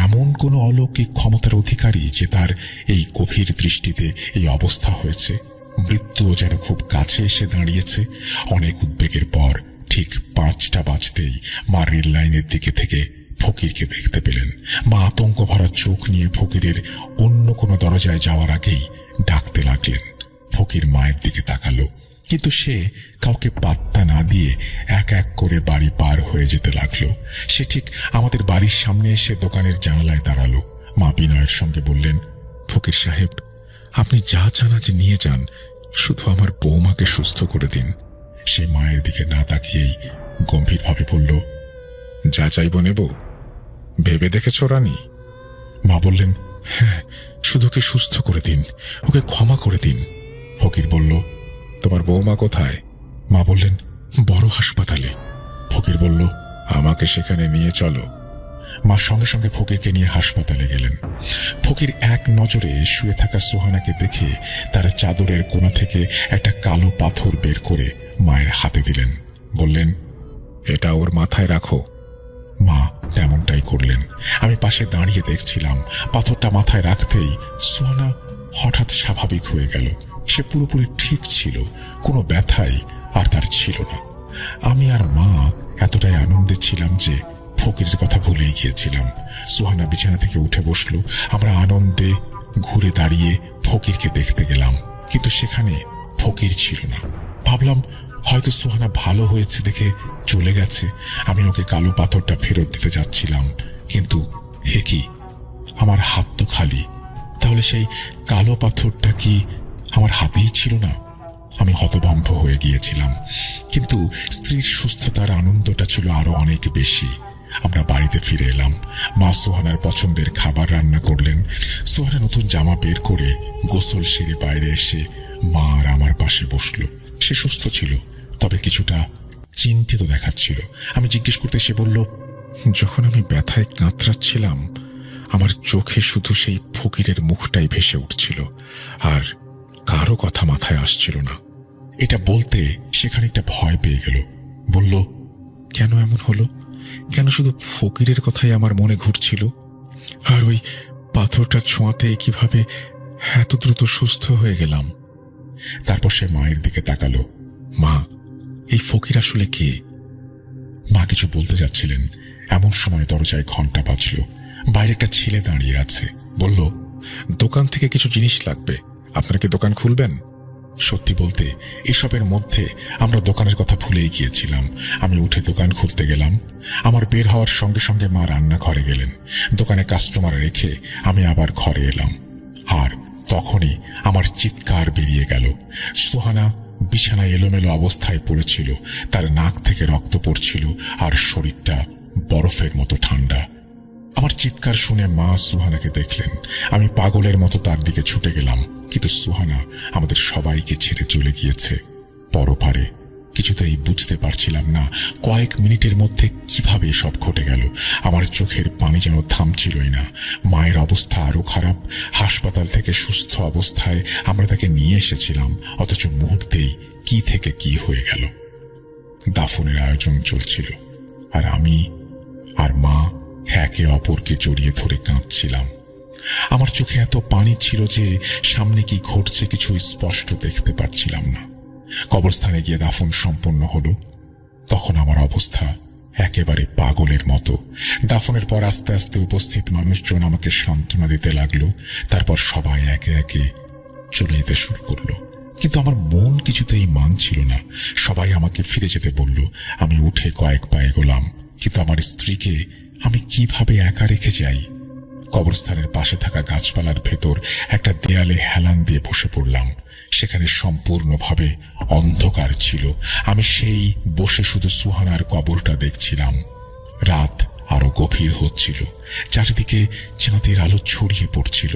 এমন কোনো অলৌকিক ক্ষমতার অধিকারী যে তার এই গভীর দৃষ্টিতে এই অবস্থা হয়েছে? মৃত্যুও যেন খুব কাছে এসে দাঁড়িয়েছে। অনেক উদ্বেগের পর ঠিক 5টা বাজতেই মা রেল লাইনের দিকে থেকে ফকিরকে দেখতে পেলেন। মা আতঙ্ক ভরা চোখ নিয়ে ফকিরের অন্য কোনো দরজায় যাওয়ার আগেই ডাকতে লাগলেন। ফকির মায়ের দিকে তাকালো, কিন্তু সে কাউকে পাত্তা না দিয়ে এক এক করে বাড়ি পার হয়ে যেতে লাগলো। সে ঠিক আমাদের বাড়ির সামনে এসে দোকানের জানালায় দাঁড়ালো। মা বিনয়ের সঙ্গে বললেন, ফকির সাহেব, আপনি যা চান আজ নিয়ে যান, শুধু আমার বৌমাকে সুস্থ করে দিন। সে মায়ের দিকে না তাকিয়েই গম্ভীরভাবে বলল, যা চাইব নেব, ভেবে দেখেছ রানী? মা বললেন, হ্যাঁ, শুধু ওকে সুস্থ করে দিন, ওকে ক্ষমা করে দিন। ফকির বলল, তোমার বৌমা কোথায়? মা বললেন, বড় হাসপাতালে। ফকির বলল, আমাকে সেখানে নিয়ে চলো। মা সঙ্গে সঙ্গে ফকিরকে নিয়ে হাসপাতালে গেলেন। ফকির এক নজরে শুয়ে থাকা সুহানাকে দেখে তার চাদরের কোণা থেকে একটা কালো পাথর বের করে মায়ের হাতে দিলেন। বললেন, এটা ওর মাথায় রাখো। মা তেমনটাই করলেন। আমি পাশে দাঁড়িয়ে দেখছিলাম। পাথরটা মাথায় রাখতেই সুহানা হঠাৎ স্বাভাবিক হয়ে গেল। সে পুরোপুরি ঠিক ছিল, কোনো ব্যথাই আর তার ছিল না। আমি আর মা এতটাই আনন্দে ছিলাম যে ফকিরের কথা ভুলেই গিয়েছিলাম। সুহানা বিছানা থেকে উঠে বসল। আমরা আনন্দে ঘুরে দাঁড়িয়ে ফকিরকে দেখতে গেলাম, কিন্তু সেখানে ফকির ছিল না। ভাবলাম হয়তো সুহানা ভালো হয়েছে দেখে চলে গেছে। আমি ওকে কালো পাথরটা ফেরত দিতে যাচ্ছিলাম, কিন্তু হে কি, আমার হাত তো খালি। তাহলে সেই কালো পাথরটা কি আমার হাতেই ছিল না? আমি হতভম্ব হয়ে গিয়েছিলাম, কিন্তু স্ত্রীর সুস্থতার আনন্দটা ছিল আরো অনেক বেশি। আমরা বাড়িতে ফিরে এলাম। মা সুহানার পছন্দের খাবার রান্না করলেন। সুহানা নতুন জামা বের করে গোসল সেরে বাইরে এসে মা আর আমার পাশে বসলো। সে সুস্থ ছিল, তবে কিছুটা চিন্তিত দেখাচ্ছিল। আমি জিজ্ঞেস করতে সে বলল, যখন আমি ব্যথায় কাতরাচ্ছিলাম আমার চোখে শুধু সেই ফকিরের মুখটাই ভেসে উঠছিল, আর কারো কথা মাথায় আসছিল না। এটা বলতে সেখানে একটা ভয় পেয়ে গেল। বলল, কেন এমন হলো? কেন শুধু ফকিরের কথাই আমার মনে ঘুরছিল? আর ওই পাথরটা ছোঁয়াতে কিভাবে এত দ্রুত সুস্থ হয়ে গেলাম? তারপর সে মায়ের দিকে তাকালো। মা, এই ফকির আসলে কে? মা কিছু বলতে যাচ্ছিলেন, এমন সময় দরজায় ঘন্টা বাজল। বাইরে একটা ছেলে দাঁড়িয়ে আছে। বলল, দোকান থেকে কিছু জিনিস লাগবে, আপনারা কি দোকান খুলবেন? সত্যি বলতে এসবের মধ্যে আমরা দোকানের কথা ভুলেই গিয়েছিলাম। আমি উঠে দোকান খুলতে গেলাম। আমার বের হওয়ার সঙ্গে সঙ্গে মা রান্নাঘরে গেলেন। দোকানে কাস্টমার রেখে আমি আবার ঘরে এলাম। আর তখনই আমার চিৎকার বেরিয়ে গেল। সোহানা বিছানায় এলোমেলো অবস্থায় পড়েছিল। তার নাক থেকে রক্ত পড়ছিল আর শরীরটা বরফের মতো ঠান্ডা। আমার চিৎকার শুনে মা সুহানাকে দেখলেন। আমি পাগলের মতো তার দিকে ছুটে গেলাম, কিন্তু সুহানা আমাদের সবাইকে ছেড়ে চলে গিয়েছে পরপারে। কিছুতেই বুঝতে পারছিলাম না কয়েক মিনিটের মধ্যে কিভাবে সব ঘটে গেল। আমার চোখের পানি যেন থামছিলই না। মায়ের অবস্থা আরো খারাপ। হাসপাতাল থেকে সুস্থ অবস্থায় আমরা তাকে নিয়ে এসেছিলাম, অথচ মুহূর্তেই কি থেকে কি হয়ে গেল। দাফনের আয়োজন চলছিল, আর আমি আর মা একে অপরকে জড়িয়ে ধরে কাঁদছিলাম। আমার চোখে এত পানি ছিল যে সামনে কি ঘটছে কিছু স্পষ্ট দেখতে পাচ্ছিলাম না। কবরস্থানে গিয়ে দাফন সম্পন্ন হলো। তখন আমার অবস্থা একেবারে পাগলের মতো। দাফনের পর আস্তে আস্তে উপস্থিত মানুষজন আমাকে সান্ত্বনা দিতে লাগলো। তারপর সবাই একে একে চলে যেতে শুরু করলো, কিন্তু আমার মন কিছুতেই মানছিল না। সবাই আমাকে ফিরে যেতে বলল। আমি উঠে কয়েক পা এগোলাম, কিন্তু আমার স্ত্রীকে আমি কিভাবে একা রেখে যাই? কবরস্থানের পাশে থাকা গাছপালার ভেতর একটা দেয়ালে হেলান দিয়ে বসে পড়লাম। সেখানে সম্পূর্ণভাবে অন্ধকার ছিল। আমি সেই বসে শুধু সুহানার কবরটা দেখছিলাম। রাত আরো গভীর হচ্ছিল। চারিদিকে চাঁদের আলো ছড়িয়ে পড়ছিল।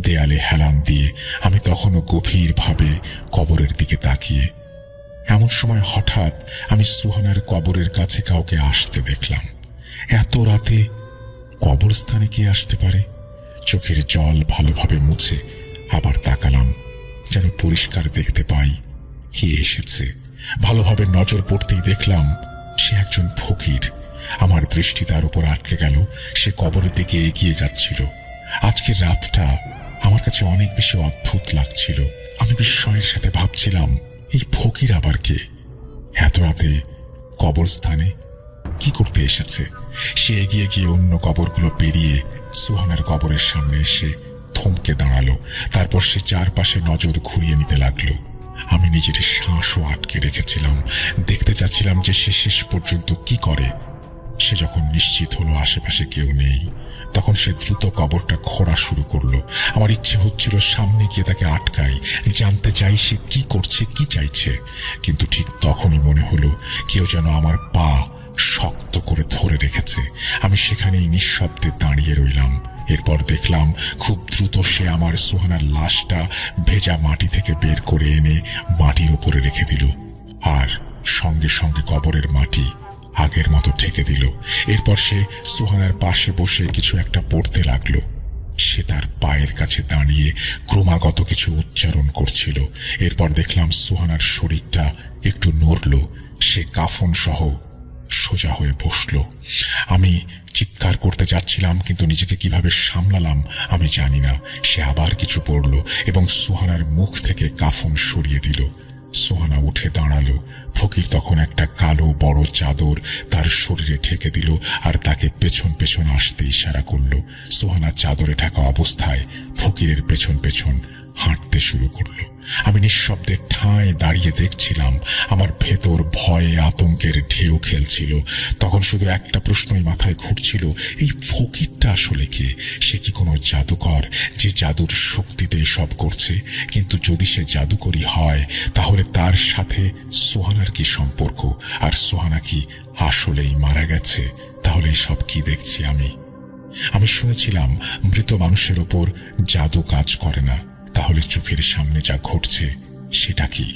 দেয়ালে হেলান দিয়ে আমি তখনও গভীরভাবে কবরের দিকে তাকিয়ে। এমন সময় হঠাৎ আমি সুহানার কবরের কাছে কাউকে আসতে দেখলাম। এত রাতে কবরস্থানে কে আসতে পারে? চোখের জল ভালোভাবে মুছে আবার তাকালাম, যেন পরিষ্কার দেখতে পাই কে এসেছে। ভালোভাবে নজর পড়তেই দেখলাম সে একজন ফকির। আমার দৃষ্টি তার উপর আটকে গেল। সে কবরের দিকে এগিয়ে যাচ্ছিল। আজকের রাতটা আমার কাছে অনেক বেশি অদ্ভুত লাগছিল। আমি বিস্ময়ের সাথে ভাবছিলাম, এই ফকির আবার কে? এত রাতে কবরস্থানে কি করতে এসেছে? সে এগিয়ে গিয়ে অন্য কবরগুলো পেরিয়ে সুহানার কবরের সামনে এসে থমকে দাঁড়ালো। তারপর সে চারপাশে নজর ঘুরিয়ে নিতে লাগলো। আমি নিজের শ্বাসও আটকে রেখেছিলাম। দেখতে চাচ্ছিলাম যে সে শেষ পর্যন্ত কি করে। সে যখন নিশ্চিত হলো আশেপাশে কেউ নেই, তখন সে দ্রুত কবরটা খোঁড়া শুরু করলো। আমার ইচ্ছে হচ্ছিল সামনে গিয়ে তাকে আটকাই, জানতে চাই সে কি করছে, কি চাইছে। কিন্তু ঠিক তখনই মনে হলো কেউ যেন আমার পা শক্ত করে ধরে রেখেছে। আমি সেখানেই নিঃশব্দে দাঁড়িয়ে রইলাম। এরপর দেখলাম খুব দ্রুত সে আমার সুহানার লাশটা ভেজা মাটি থেকে বের করে এনে মাটির উপরে রেখে দিল, আর সঙ্গে সঙ্গে কবরের মাটি আগের মতো ঢেকে দিল। এরপর সে সুহানার পাশে বসে কিছু একটা পড়তে লাগলো। সে তার পায়ের কাছে দাঁড়িয়ে ক্রমাগত কিছু উচ্চারণ করছিল। এরপর দেখলাম সুহানার শরীরটা একটু নড়ল। সে কাফন সহ সোজা হয়ে বসল। আমি চিৎকার করতে যাচ্ছিলাম, কিন্তু নিজেকে কিভাবে সামলালাম আমি জানি না। সে আবার কিছু পড়ল এবং সুহানার মুখ থেকে কাফন সরিয়ে দিল। সুহানা উঠে দাঁড়ালো। ফকির তখন একটা কালো বড় চাদর তার শরীরে ঢেকে দিল আর তাকে পেছন পেছন আসতে ইশারা করলো। সুহানা চাদরে ঢাকা অবস্থায় ফকিরের পেছন পেছন হাঁটতে শুরু করলো। আমি নিঃশব্দে ঠায় দাঁড়িয়ে দেখছিলাম। আমার ভেতর ভয়ে আতঙ্কের ঢেউ খেলছিল। তখন শুধু একটা প্রশ্নই মাথায় ঘুরছিল, এই ফকিরটা আসলে কে? সে কি কোনো জাদুকর যে জাদুর শক্তিতে সব করছে? কিন্তু যদি সে জাদুকরই হয়, তাহলে তার সাথে সোহানার কি সম্পর্ক? আর সোহানা কি আসলেই মারা গেছে? তাহলে সব কি দেখছি আমি শুনেছিলাম মৃত মানুষের ওপর জাদু কাজ করে না। তাহলে চোখের সামনে যা ঘটছে সেটা কি?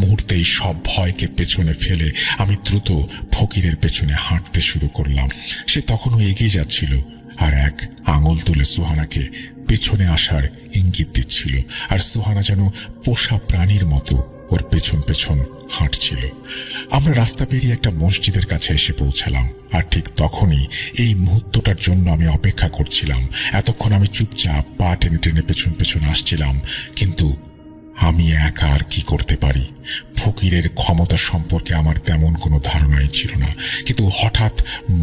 মুহূর্তেই সব ভয়কে পেছনে ফেলে আমি দ্রুত ফকিরের পেছনে হাঁটতে শুরু করলাম। সে তখনও এগিয়ে যাচ্ছিল আর এক আঙুল তুলে সুহানাকে পেছনে আসার ইঙ্গিত দিচ্ছিল, আর সুহানা যেন পোষা প্রাণীর মতো ওর পেছন পেছন হাঁটছিল। আমরা রাস্তা পেরিয়ে একটা মসজিদের কাছে এসে পৌঁছালাম, আর ঠিক তখনই এই মুহূর্তটার জন্য আমি অপেক্ষা করছিলাম। এতক্ষণ আমি চুপচাপ পা টেনে টেনে পেছন পেছন আসছিলাম, কিন্তু আমি একা আর কি করতে পারি? ফকিরের ক্ষমতা সম্পর্কে আমার তেমন কোনো ধারণাই ছিল না, কিন্তু হঠাৎ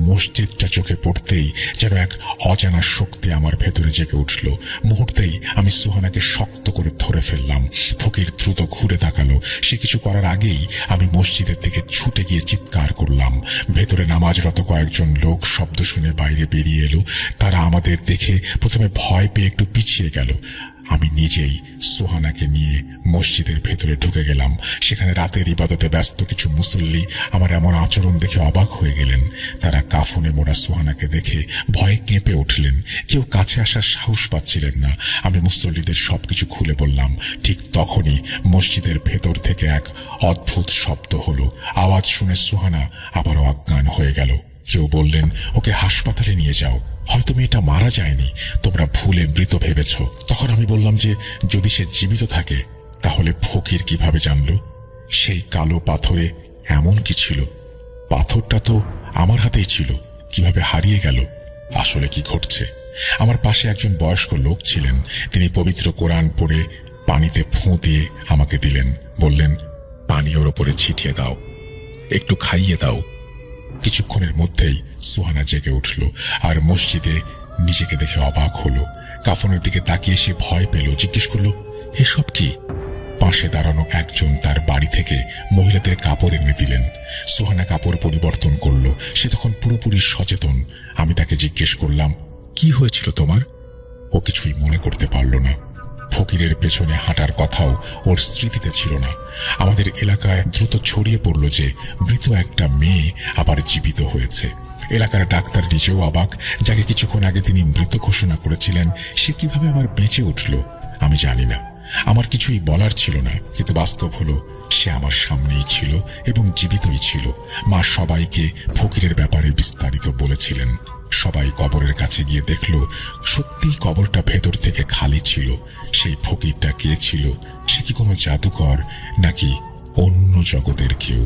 মসজিদটা চোখে পড়তেই যেন এক অজানা শক্তি আমার ভেতরে জেগে উঠল। মুহূর্তেই আমি সুহানাকে শক্ত করে ধরে ফেললাম। ফকির দ্রুত ঘুরে তাকালো। সে কিছু করার আগেই আমি মসজিদের দিকে ছুটে গিয়ে চিৎকার করলাম। ভেতরে নামাজরত কয়েকজন লোক শব্দ শুনে বাইরে বেরিয়ে এলো। তারা আমাদের দেখে প্রথমে ভয় পেয়ে একটু পিছিয়ে গেল। আমি নিজেই সুহানাকে নিয়ে মসজিদের ভেতরে ঢুকে গেলাম। সেখানে রাতের ইবাদতে ব্যস্ত কিছু মুসল্লি আমার এমন আচরণ দেখে অবাক হয়ে গেলেন। তারা কাফনে মোড়া সুহানাকে দেখে ভয়ে কেঁপে উঠলেন। কেউ কাছে আসার সাহস পাচ্ছিলেন না। আমি মুসল্লিদের সবকিছু খুলে বললাম। ঠিক তখনই মসজিদের ভেতর থেকে এক অদ্ভুত শব্দ হলো। আওয়াজ শুনে সুহানা আবারও অজ্ঞান হয়ে গেল। কেউ বললেন, ওকে হাসপাতালে নিয়ে যাও, হয়তো মেয়েটা মারা যায়নি, তোমরা ভুলে মৃত ভেবেছ। তখন আমি বললাম যে যদি সে জীবিত থাকে তাহলে ফকির কিভাবে জানলো? সেই কালো পাথরে এমন কি ছিল? পাথরটা তো আমার হাতেই ছিল, কিভাবে হারিয়ে গেল? আসলে কি ঘটছে? আমার পাশে একজন বয়স্ক লোক ছিলেন। তিনি পবিত্র কোরআন পড়ে পানিতে ফুঁ দিয়ে আমাকে দিলেন। বললেন, পানি ওর ওপরে ছিটিয়ে দাও, একটু খাইয়ে দাও। কিছুক্ষণের মধ্যেই সুহানা জেগে উঠল আর মসজিদে নিজেকে দেখে অবাক হলো। কাফনের দিকে তাকিয়ে সে ভয় পেল। জিজ্ঞেস করলো, এসব কি? পাশে দাঁড়ানো একজন তার বাড়ি থেকে মহিলাদের কাপড় এনে দিলেন। সুহানা কাপড় পরিবর্তন করলো। সে তখন পুরোপুরি সচেতন। আমি তাকে জিজ্ঞেস করলাম, কি হয়েছিল তোমার? ও কিছুই মনে করতে পারল না। ফকিরের পেছনে হাঁটার কথাও ওর স্মৃতিতে ছিল না। আমাদের এলাকায় দ্রুত ছড়িয়ে পড়ল যে মৃত একটা মেয়ে আবার জীবিত হয়েছে। এলাকার ডাক্তার নিজেও অবাক। যাকে কিছুক্ষণ আগে তিনি মৃত ঘোষণা করেছিলেন, সে কিভাবে আবার বেঁচে উঠল আমি জানি না। আমার কিছুই বলার ছিল না, কিন্তু বাস্তব হলো সে আমার সামনেই ছিল এবং জীবিতই ছিল। মা সবাইকে ফকিরের ব্যাপারে বিস্তারিত বলেছিলেন। সবাই কবরের কাছে গিয়ে দেখল সত্যি কবরটা ভেতর থেকে খালি ছিল। সেই ফকিরটা কে ছিল? সে কি কোনো জাদুকর নাকি অন্য জগতের কেউ?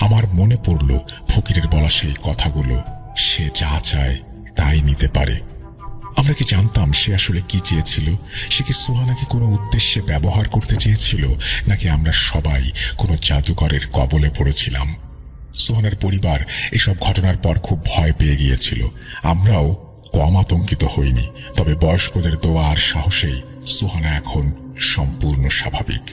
আমার মনে পড়ল ফকিরের বলা সেই কথাগুলো, সে যা চায় তাই নিতে পারে। আমরা কি জানতাম সে আসলে কি চেয়েছিল? সে কি সুহানাকে কোনো উদ্দেশ্যে ব্যবহার করতে চেয়েছিল, নাকি আমরা সবাই কোনো জাদুকরের কবলে পড়েছিলাম? সুহানার পরিবার এসব ঘটনার পর খুব ভয় পেয়ে গিয়েছিল। আমরাও কম আতঙ্কিত হইনি। তবে বয়স্কদের দোয়া আর সাহসেই সুহানা এখন সম্পূর্ণ স্বাভাবিক।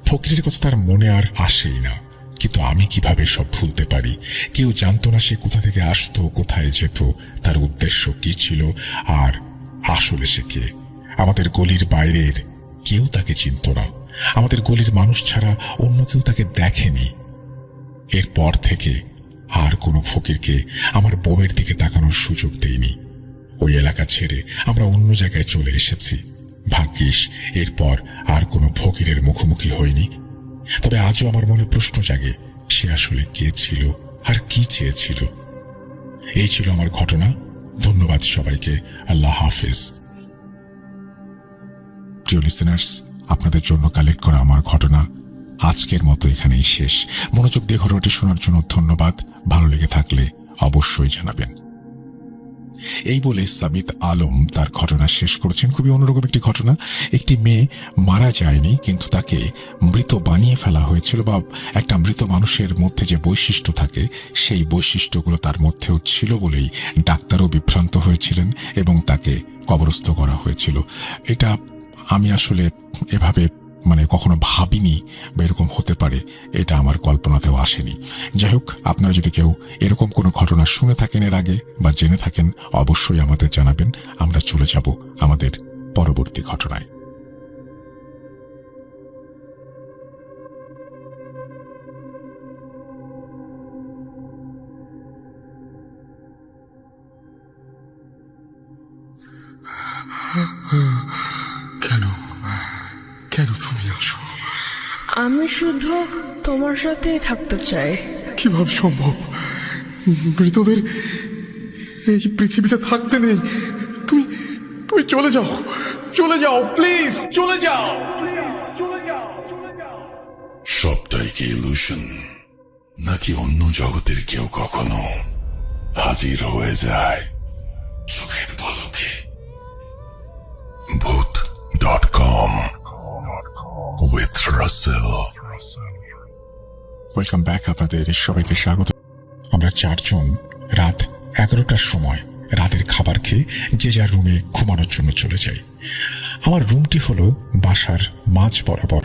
ফকিরের কথা তার মনে আর আসেই না, কিন্তু আমি কিভাবে সব ভুলতে পারি? কেউ জানতো না সে কোথা থেকে আসতো, কোথায় যেত, তার উদ্দেশ্য কি ছিল, আর আসলে সে কে? আমাদের গলির বাইরের কেউ তাকে চিনত না। আমাদের গলির মানুষ ছাড়া অন্য কেউ তাকে দেখেনি। এরপর থেকে আর কোনো ফকিরকে আমার বউয়ের দিকে তাকানোর সুযোগ দেইনি। ওই এলাকা ছেড়ে আমরা অন্য জায়গায় চলে এসেছি। ভাগ্যিস এরপর আর কোনো ফকিরের মুখোমুখি হয়নি। তবে আজও আমার মনে প্রশ্ন জাগে, সে আসলে কে ছিল আর কি চেয়েছিল? এই ছিল আমার ঘটনা। ধন্যবাদ সবাইকে। আল্লাহ হাফেজ। প্রিয় লিসেনার্স, আপনাদের জন্য কালেক্ট করা আমার ঘটনা আজকের মতো এখানেই শেষ। মনোযোগ দিয়ে ঘটনাটি শোনার জন্য ধন্যবাদ। ভালো লেগে থাকলে অবশ্যই জানাবেন। এই বলে সাবিত আলম তার ঘটনা শেষ করেছেন। খুবই অন্যরকম একটি ঘটনা। একটি মেয়ে মারা যায়নি, কিন্তু তাকে মৃত বানিয়ে ফেলা হয়েছিল, বা একটা মৃত মানুষের মধ্যে যে বৈশিষ্ট্য থাকে সেই বৈশিষ্ট্যগুলো তার মধ্যেও ছিল বলেই ডাক্তারও বিভ্রান্ত হয়েছিলেন এবং তাকে কবরস্থ করা হয়েছিল। এটা আমি আসলে এভাবে কখনো ভাবিনি বা এরকম হতে পারে, এটা আমার কল্পনাতেও আসেনি। যাই হোক, আপনারা যদি কেউ এরকম কোনো ঘটনা শুনে থাকেন এর আগে বা জেনে থাকেন, অবশ্যই আমাদের জানাবেন। আমরা চলে যাব আমাদের পরবর্তী ঘটনায়। কেন কেন তুমি আসো? আমি শুধু তোমার সাথেই থাকতে চাই। কিভাবে সম্ভব? মৃতদের এই পৃথিবীতে থাকতে নেই। তুমি তুমি চলে যাও, চলে যাও, প্লিজ চলে যাও। সবটাই কি ইলুশন, নাকি অন্য জগতের কেউ কখনো হাজির হয়ে যায় চোখের পলকে? ভূত.com with Russell। ওয়েলকাম ব্যাক, আপনাদের সবাইকে স্বাগত। আমরা চারজন রাত 11টার সময় রাতের খাবার খেয়ে যে যার রুমে ঘুমানোর জন্য চলে যাই। আমার রুমটি হলো বাসার মাঝ বরাবর।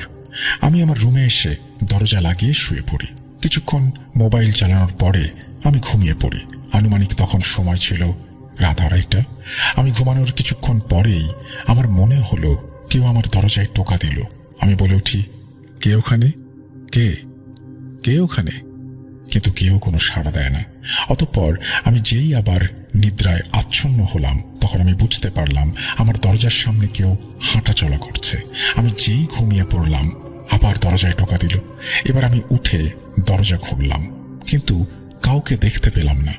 আমি আমার রুমে এসে দরজা লাগিয়ে শুয়ে পড়ি। কিছুক্ষণ মোবাইল চালানোর পরে আমি ঘুমিয়ে পড়ি। আনুমানিক তখন সময় ছিল রাত 2:30। আমি ঘুমানোর কিছুক্ষণ পরেই আমার মনে হলো কেউ আমার দরজায় টোকা দিল। আমি বলে উঠি, কে ওখানে? কে কে ওখানে? কিন্তু কেউ কোনো সাড়া দেয় না। অতঃপর আমি যেই আবার নিদ্রায় আচ্ছন্ন হলাম, তখন আমি বুঝতে পারলাম আমার দরজার সামনে কেউ হাঁটা চলা করছে। আমি যেই ঘুমিয়ে পড়লাম, আবার দরজায় টোকা দিল। এবার আমি উঠে দরজা খুললাম, কিন্তু কাউকে দেখতে পেলাম না।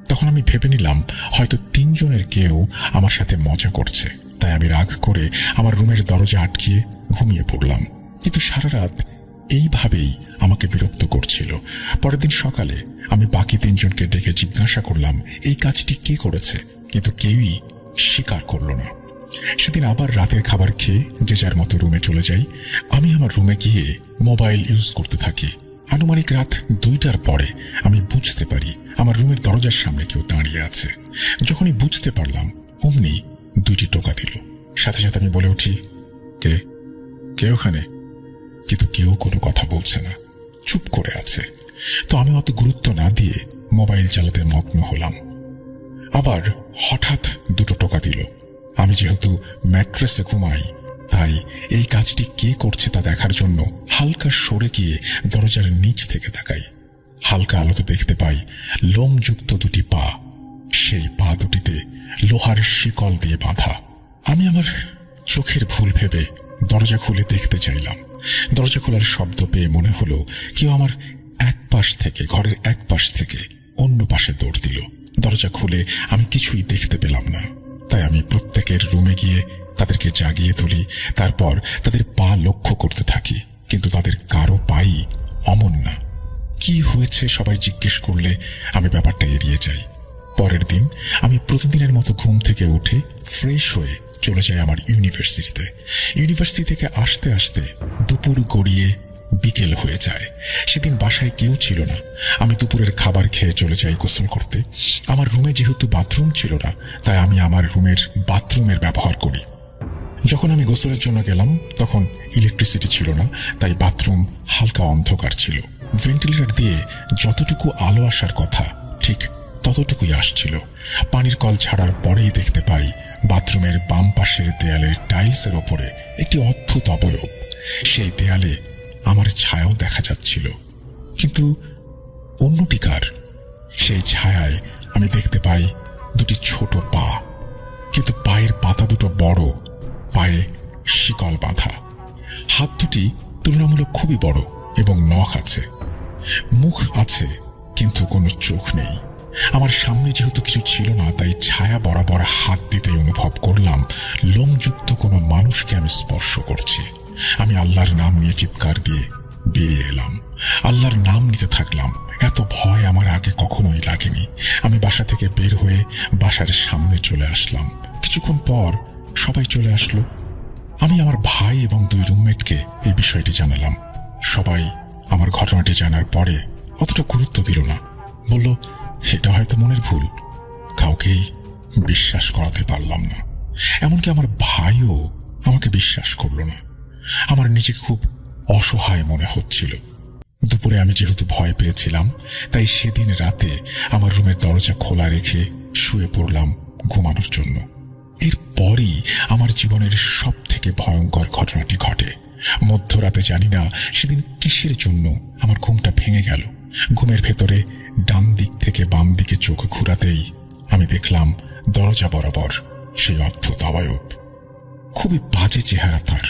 তখন আমি ভেবে নিলাম হয়তো 3 জনের কেউ আমার সাথে মজা করছে। তাই আমি রাগ করে আমার রুমের দরজা আটকিয়ে ঘুমিয়ে পড়লাম। কিন্তু সারা রাত এইভাবেই আমাকে বিরক্ত করছিল। পরের দিন সকালে আমি বাকি 3 জনকে ডেকে জিজ্ঞাসা করলাম এই কাজটি কে করেছে, কিন্তু কেউই স্বীকার করল না। সেদিন আবার রাতের খাবার খেয়ে যে যার মতো রুমে চলে যাই। আমি আমার রুমে গিয়ে মোবাইল ইউজ করতে থাকি। আনুমানিক রাত 2টার পরে আমি বুঝতে পারি আমার রুমের দরজার সামনে কেউ দাঁড়িয়ে আছে। যখনই বুঝতে পারলাম অমনি 2টি টোকা দিল। সাথে সাথে আমি বলে উঠি, কে কে ওখানে? কিন্তু কেউ কোনো কথা বলছে না, চুপ করে আছে। তো আমি অত গুরুত্ব না দিয়ে মোবাইল চালাতে মগ্ন হলাম। আবার হঠাৎ 2টো টোকা দিল। আমি যেহেতু ম্যাট্রেসে ঘুমাই, তাই এই কাজটি কে করছে তা দেখার জন্য হালকা সরে গিয়ে দরজার নিচ থেকে তাকাই। হালকা আলোতে দেখতে পাই লোমযুক্ত 2টি পা। সেই পা দুটিতে লোহার শিকল দিয়ে বাঁধা। আমি আমার চোখের ভুল ভেবে দরজা খুলে দেখতে চাইলাম। দরজা খোলার শব্দ পেয়ে মনে হলো কেউ আমার ঘরের এক পাশ থেকে অন্য পাশে দৌড় দিল। দরজা খুলে আমি কিছুই দেখতে পেলাম না। তাই আমি প্রত্যেকের রুমে গিয়ে তাদেরকে জাগিয়ে তুলি। তারপর তাদের পা লক্ষ্য করতে থাকি, কিন্তু তাদের কারো পাই অমন না। কি হয়েছে সবাই জিজ্ঞেস করলে আমি ব্যাপারটা এড়িয়ে যাই। পরের দিন আমি প্রতিদিনের মতো ঘুম থেকে উঠে ফ্রেশ হয়ে চলে যাই আমার ইউনিভার্সিটিতে। ইউনিভার্সিটি থেকে আসতে আসতে দুপুর গড়িয়ে বিকেল হয়ে যায়। সেদিন বাসায় কেউ ছিল না। আমি দুপুরের খাবার খেয়ে চলে যাই গোসল করতে। আমার রুমে যেহেতু বাথরুম ছিল না, তাই আমি আমার রুমের বাথরুমের ব্যবহার করি। যখন আমি গোসলের জন্য গেলাম তখন ইলেকট্রিসিটি ছিল না, তাই বাথরুম হালকা অন্ধকার ছিল। ভেন্টিলেটর দিয়ে যতটুকু আলো আসার কথা ঠিক ততটুকুই আসছিল। পানির কল ছাড়ার পরেই দেখতে পাই বাথরুমের বাম পাশের দেয়ালের টাইলসের ওপরে একটি অদ্ভুত অবয়ব। সেই দেয়ালে আমার ছায়াও দেখা যাচ্ছিল, কিন্তু অন্যটি কার? সেই ছায়ায় আমি দেখতে পাই 2টি ছোট পা, কিন্তু পায়ের পাতা দুটো বড়, পায়ে শিকল বাঁধা। হাত দুটি তুলনামূলক খুবই বড় এবং নখ আছে। মুখ আছে কিন্তু কোনো চোখ নেই। আমার সামনে যেহেতু কিছু ছিল না, তাই ছায়া বরাবর হাত দিতে অনুভব করলাম লোমযুক্ত কোনো মানুষকে আমি স্পর্শ করছি। আমি আল্লাহর নাম নিয়ে চিৎকার দিয়ে বেরিয়ে এলাম। আল্লাহর নাম নিতে থাকলাম। এত ভয় আমার আগে কখনোই লাগেনি। আমি বাসা থেকে বের হয়ে বাসার সামনে চলে আসলাম। কিছুক্ষণ পর সবাই চলে আসলো। আমি আমার ভাই এবং 2 রুমমেটকে এই বিষয়টি জানালাম। সবাই আমার ঘটনাটি জানার পরে অতটা গুরুত্ব দিল না। বলল এটা হয়তো মনের ভুল। কাউকেই বিশ্বাস করাতে পারলাম না। এমনকি আমার ভাইও আমাকে বিশ্বাস করল না। আমার নিজেকে খুব অসহায় মনে হচ্ছিল। দুপুরে আমি যেহেতু ভয় পেয়েছিলাম, তাই সেদিন রাতে আমার রুমের দরজা খোলা রেখে শুয়ে পড়লাম ঘুমানোর জন্য। এরপরই আমার জীবনের সব থেকে ভয়ঙ্কর ঘটনাটি ঘটে। মধ্যরাতে জানি না সেদিন কিসের জন্য আমার ঘুমটা ভেঙে গেল। ঘুমের ভেতরে ডান দিক থেকে বাম দিকে চোখ ঘুরাতেই আমি দেখলাম দরজা বরাবর সেই অদ্ভুত অবয়ব। খুবই বাজে চেহারা তার।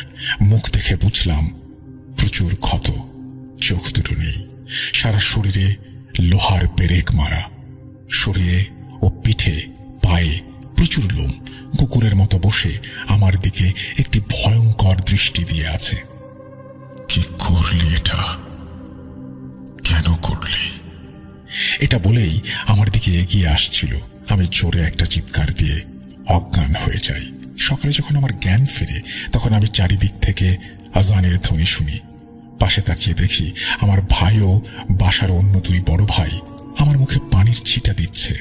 মুখ দেখে বুঝলাম প্রচুর ক্ষত, চোখ দুটো নেই, সারা শরীরে লোহার পেরেক মারা, শরীরে ও পিঠে পায়ে প্রচুর লোম, কুকুরের মতো বসে আমার দিকে একটি ভয়ঙ্কর দৃষ্টি দিয়ে আছে। কি করলি এটা? কেন করলি? এটা বলেই আমার দিকে এগিয়ে আসছিল। আমি জোরে একটা চিৎকার দিয়ে অজ্ঞান হয়ে যাই। সকালে যখন আমার জ্ঞান ফেরে তখন আমি চারিদিক থেকে আজানের ধ্বনি শুনি। পাশে তাকিয়ে দেখি আমার ভাই ও বাসার অন্য দুই বড় ভাই আমার মুখে পানির ছিটা দিচ্ছে।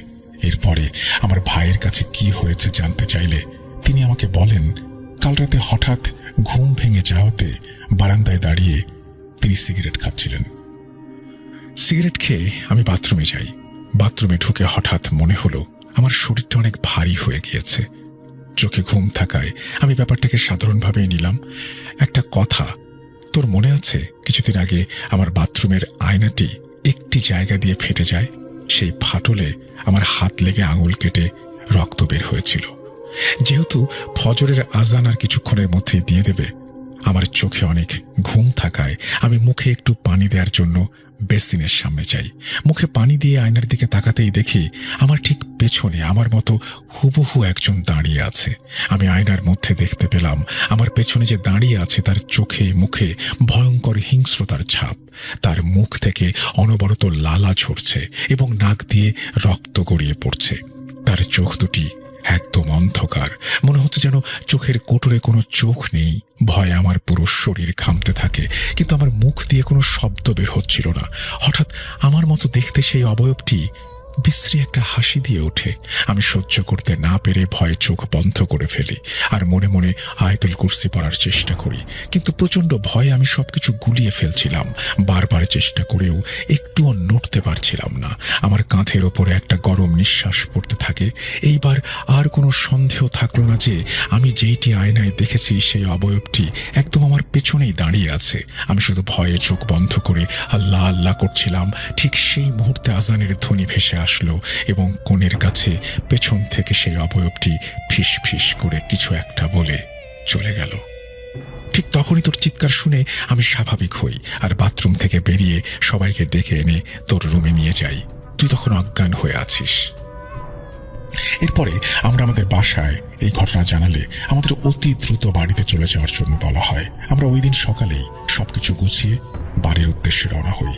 এরপরে আমার ভাইয়ের কাছে কি হয়েছে জানতে চাইলে তিনি আমাকে বলেন, কাল রাতে হঠাৎ ঘুম ভেঙে যাওয়াতে বারান্দায় দাঁড়িয়ে তিনি সিগারেট খাচ্ছিলেন। সিগারেট খেয়ে আমি বাথরুমে যাই। বাথরুমে ঢুকে হঠাৎ মনে হলো আমার শরীরটা অনেক ভারী হয়ে গিয়েছে। চোখে ঘুম থাকায় আমি ব্যাপারটাকে সাধারণভাবেই নিলাম। একটা কথা, তোর মনে আছে কিছুদিন আগে আমার বাথরুমের আয়নাটি একটি জায়গা দিয়ে ফেটে যায়? সেই ফাটলে আমার হাত লেগে আঙুল কেটে রক্ত বের হয়েছিল। যেহেতু ফজরের আজান আর কিছুক্ষণের মধ্যেই দিয়ে দেবে, আমার চোখে অনেক ঘুম থাকায় আমি মুখে একটু পানি দেওয়ার জন্য বেসিনের সামনে যাই। মুখে পানি দিয়ে আয়নার দিকে তাকাতেই দেখি আমার ঠিক পেছনে আমার মতো হুবহু একজন দাঁড়িয়ে আছে। আমি আয়নার মধ্যে দেখতে পেলাম আমার পেছনে যে দাঁড়িয়ে আছে তার চোখে মুখে ভয়ঙ্কর হিংস্রতার ছাপ। তার মুখ থেকে অনবরত লালা ঝরছে এবং নাক দিয়ে রক্ত গড়িয়ে পড়ছে। তার চোখ দুটি একদম অন্ধকার, মনে হচ্ছে যেন চোখের কোটরে কোনো চোখ নেই। ভয়ে আমার পুরো শরীর ঘামতে থাকে, কিন্তু আমার মুখ দিয়ে কোনো শব্দ বের হচ্ছিল না। হঠাৎ আমার মতো দেখতে সেই অবয়বটি বিশ্রী একটা হাসি দিয়ে ওঠে। আমি সহ্য করতে না পেরে ভয়ে চোখ বন্ধ করে ফেলি আর মনে মনে আয়াতুল কুরসি পড়ার চেষ্টা করি, কিন্তু প্রচণ্ড ভয়ে আমি সবকিছু গুলিয়ে ফেলছিলাম। বারবার চেষ্টা করেও একটুও নড়তে পারছিলাম না। আমার কাঁধের ওপরে একটা গরম নিঃশ্বাস পড়তে থাকে। এইবার আর কোনো সন্দেহ থাকলো না যে আমি যেইটি আয়নায় দেখেছি সেই অবয়বটি একদম আমার পেছনেই দাঁড়িয়ে আছে। আমি শুধু ভয়ে চোখ বন্ধ করে আল্লাহ আল্লাহ করছিলাম। ঠিক সেই মুহূর্তে আজানের ধ্বনি ভেসে আসলো এবং কোণের কাছে পেছন থেকে সেই অবয়বটি ফিস ফিস করে কিছু একটা বলে চলে গেল। ঠিক তখনই তোর চিৎকার শুনে আমি স্বাভাবিক হই আর বাথরুম থেকে বেরিয়ে সবাইকে ডেকে এনে তোর রুমে নিয়ে যাই। তুই তখন অজ্ঞান হয়ে আছিস। এরপরে আমরা আমাদের বাসায় এই ঘটনা জানালে আমাদের অতি দ্রুত বাড়িতে চলে যাওয়ার জন্য বলা হয়। আমরা ওই দিন সকালেই সবকিছু গুছিয়ে বাড়ির উদ্দেশ্যে রওনা হই।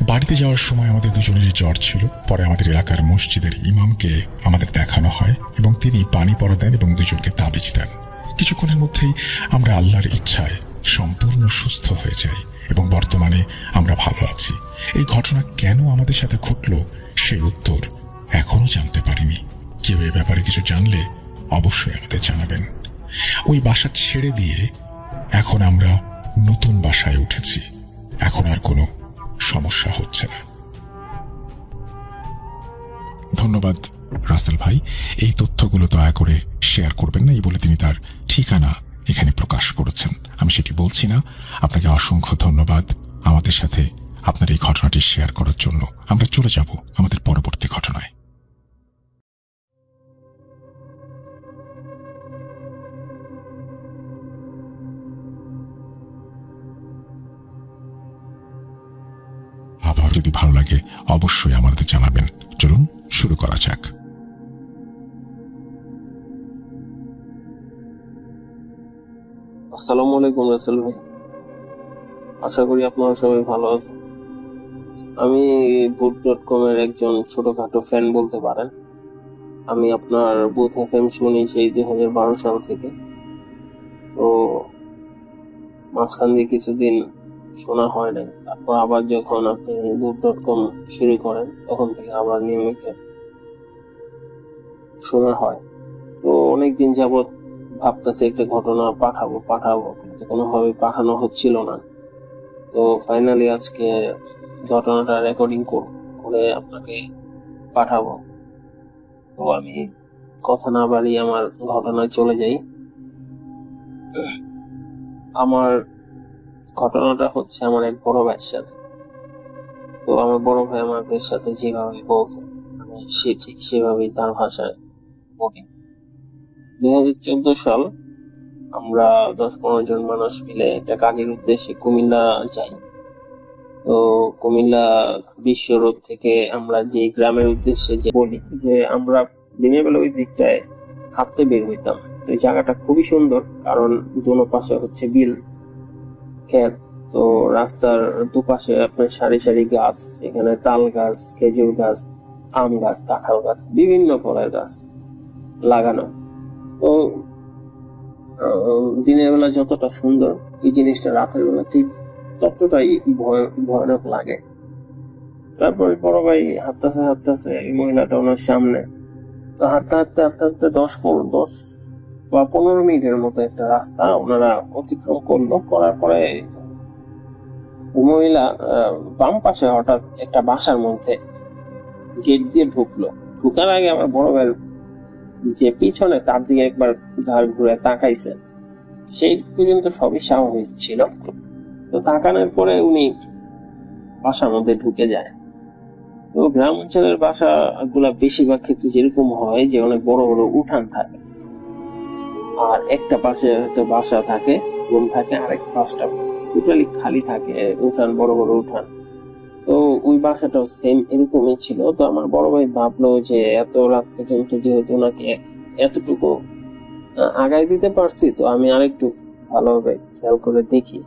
বাড়িতে যাওয়ার সময় আমাদের দুজনেরই জ্বর ছিল। পরে আমাদের এলাকার মসজিদের ইমামকে আমাদের দেখানো হয় এবং তিনি পানি পড়া দেন এবং দুজনকে তাবিজ দেন। কিছুক্ষণের মধ্যেই আমরা আল্লাহর ইচ্ছায় সম্পূর্ণ সুস্থ হয়ে যাই এবং বর্তমানে আমরা ভালো আছি। এই ঘটনা কেন আমাদের সাথে ঘটল সেই উত্তর এখনো জানতে পারিনি। কেউ এ ব্যাপারে কিছু জানলে অবশ্যই আমাদের জানাবেন। ওই বাসা ছেড়ে দিয়ে এখন আমরা নতুন বাসায় উঠেছি। এখন আর কোনো সমস্যা হচ্ছে না। ধন্যবাদ রাসেল ভাই। এই তথ্যগুলো দয়া করে শেয়ার করবেন না, এই বলে তিনি তার ঠিকানা এখানে প্রকাশ করেছেন। আমি সেটি বলছি না। আপনাকে অসংখ্য ধন্যবাদ আমাদের সাথে আপনার এই ঘটনাটি শেয়ার করার জন্য। আমরা চলে যাব আমাদের পরবর্তী ঘটনায়। আবার যদি ভালো লাগে অবশ্যই আমাদের জানাবেন। চলুন শুরু করা যাক। আসসালামু আলাইকুম রাসেল ভাই, আশা করি আপনারা সবাই ভালো আছেন। আমি ভূত.com এর একজন ছোটখাটো ফ্যান বলতে পারেন। আমি আপনার বুথ এফএম শুনি সেই 2012 সাল থেকে। তো মাঝখান দিয়ে কিছুদিন শোনা হয় না, তারপর আবার যখন আপনি ভূত.com শুরু করেন তখন থেকে আবার নিয়মিত শোনা হয়। তো অনেকদিন যাবৎ ভাবতেছি একটা ঘটনা পাঠাবো কিন্তু কোনোভাবে পাঠানো হচ্ছিল না। তো ফাইনালি আজকে ঘটনাটা রেকর্ডিং করে আপনাকে পাঠাবো। তো আমি কথা না বাড়িয়ে আমার ঘটনায় চলে যাই। আমার ঘটনাটা হচ্ছে আমার এক বড় ভাইয়ের সাথে। তো আমার বড় ভাই আমাদের সাথে যেভাবে বলছে আমি ঠিক সেভাবেই তার ভাষায় বলি। 2014 সাল আমরা 10-15 জন মানুষ মিলে একটা কাজের উদ্দেশ্যে কুমিল্লা যাই। তো কুমিল্লা বিশ্ব রোড থেকে আমরা যে গ্রামের উদ্দেশ্যে যে বলি যে আমরা দিনের বেলা ওই দিকটায় হাঁটতে বের হইতাম। তো এই জায়গাটা খুবই সুন্দর, কারণ দোনো পাশে হচ্ছে বিল ক্ষেত। তো রাস্তার দুপাশে আপনার সারি সারি গাছ, এখানে তাল গাছ, খেজুর গাছ, আম গাছ, কাঁঠাল গাছ, বিভিন্ন ফলের গাছ লাগানো। তো দিনের বেলা যতটা সুন্দর এই জিনিসটা রাতের বেলা ঠিক ততটাই ভয়ানক লাগে। তারপরে বড় ভাই হাঁটতেছে এই মহিলাটা ওনার সামনে। তো হাঁটতে 10 বা 15 মিনিটের মতো একটা রাস্তা ওনারা অতিক্রম করলো। করার পরে মহিলা বাম পাশে হঠাৎ একটা বাসার মধ্যে গেট দিয়ে ঢুকলো। ঢুকার আগে আমার বড় ভাই যে পিছনে তার দিকে একবার ঘাড় ঘুরে তাকাইছে। সেই পর্যন্ত সবই স্বাভাবিক ছিল। তো তাকানোর পরে উনি বাসার মধ্যে ঢুকে যায়। তো গ্রাম অঞ্চলের বাসা গুলা বেশিরভাগ ক্ষেত্রে যেরকম হয় যে অনেক বড় বড় উঠান থাকে, আর একটা পাশে হয়তো বাসা থাকে, রুম থাকে, আরেক পাশটা টোটালি খালি থাকে, উঠান, বড় বড় উঠান। তো ওই বাসাটাও সেম এরকমই ছিল। তো আমার বড় ভাই ভাবলো যে এত রাত পর্যন্ত যেহেতু ওনাকে এতটুকু আগায় দিতে পারছি, তো আমি আরেকটু ভালোভাবে খেয়াল করে দেখি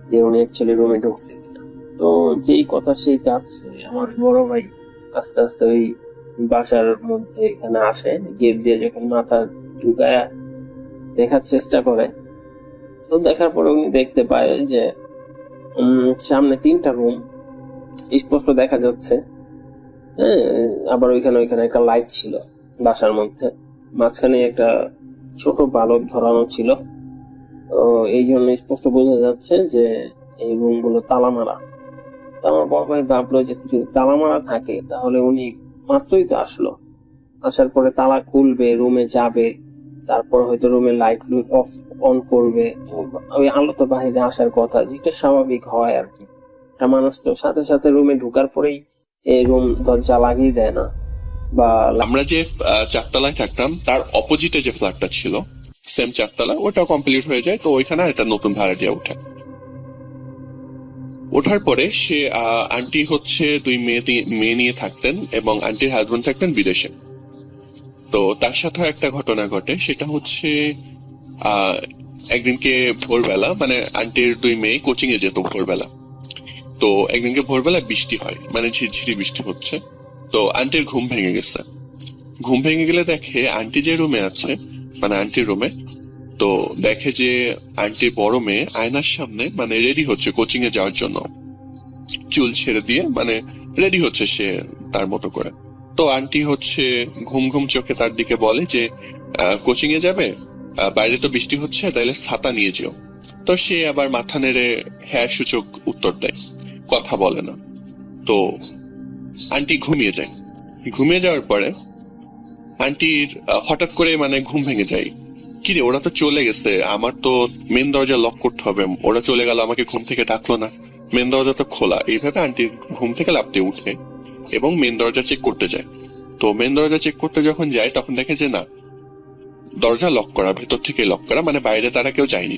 যে উনি অ্যাকচুয়ালি রুমে ঢুকছে কিনা। তো যেই কথা সেই কাজ, আমার বড় ভাই আস্তে আস্তে ওই বাসার মধ্যে এখানে আসে। গেট দিয়ে যখন মাথা ঢুকায় দেখার চেষ্টা করে, তো দেখার পরে উনি দেখতে পায় যে সামনে 3টা রুম স্পষ্ট দেখা যাচ্ছে। হ্যাঁ, আবার ওইখানে একটা লাইট ছিল বাসার মধ্যে, মাঝখানে একটা ছোট বালক ধরানো ছিল। এই জন্য স্পষ্ট বোঝা যাচ্ছে যে এই রুম গুলো তালা মারা। আমার বড় ভাই ভাবলো যে যদি তালা মারা থাকে তাহলে উনি মাত্রই তো আসলো, আসার পরে তালা খুলবে, রুমে যাবে, তারপর হয়তো রুমে লাইট অফ অন করবে, ওই আলো তো বাহিরে আসার কথা, যেটা স্বাভাবিক হয় আর কি। একটা মানুষ তো সাথে সাথে রুমে ঢুকার পরেই এই রুম দরজা লাগিয়ে দেয় না। বা আমরা যে 4 তলায় থাকতাম তার অপোজিটে যে ফ্ল্যাটটা ছিল সেম 4 তলা, ওটা কমপ্লিট হয়ে যায়। তো ওইখানে একটা নতুন ভাড়াটিয়া ওঠার পরে সে আন্টি হচ্ছে 2 মেয়ে নিয়ে থাকতেন এবং আন্টির হাজবেন্ড থাকতেন বিদেশে। তো তার সাথে একটা ঘটনা ঘটে, সেটা হচ্ছে একদিনকে ভোরবেলা, মানে আন্টির 2 মেয়ে কোচিং এ যেত ভোরবেলা। তো একদিনকে ভোরবেলা বৃষ্টি হয়, মানে ঝিরঝিরি বৃষ্টি হচ্ছে। তো আন্টির ঘুম ভেঙে গেছে। ঘুম ভেঙে গেলে দেখে আন্টি যে রুমে আছে, মানে আন্টির রুমে, তো দেখে যে আন্টির বড় মেয়ে আয়নার সামনে মানে রেডি হচ্ছে কোচিং এ যাওয়ার জন্য, চুল ছেড়ে দিয়ে মানে রেডি হচ্ছে সে তার মতো করে। তো আন্টি হচ্ছে ঘুম ঘুম চোখে তার দিকে বলে যে কোচিং এ যাবে, বাইরে তো বৃষ্টি হচ্ছে, তাইলে ছাতা নিয়ে যেও। তো সে আবার মাথা নেড়ে হ্যাঁ সূচক উত্তর দেয়, কথা বলে না। তো আন্টি ঘুমিয়ে যায়। ঘুমিয়ে যাওয়ার পরে আন্টির হঠাৎ করে মানে ঘুম ভেঙে যায়। কিরে, ওরা তো চলে গেছে, আমার তো মেন দরজা লক করতে হবে, ওরা চলে গেল, আমাকে ঘুম থেকে ডাকলো না, মেন দরজা তো খোলা। এইভাবে আন্টি ঘুম থেকে লাফতে উঠে এবং মেন দরজা চেক করতে যায়। তো মেন দরজা চেক করতে যখন যায় তখন দেখে যে না, দরজা লক করা, ভেতর থেকে লক করা, মানে বাইরে তারা কেউ যায়নি।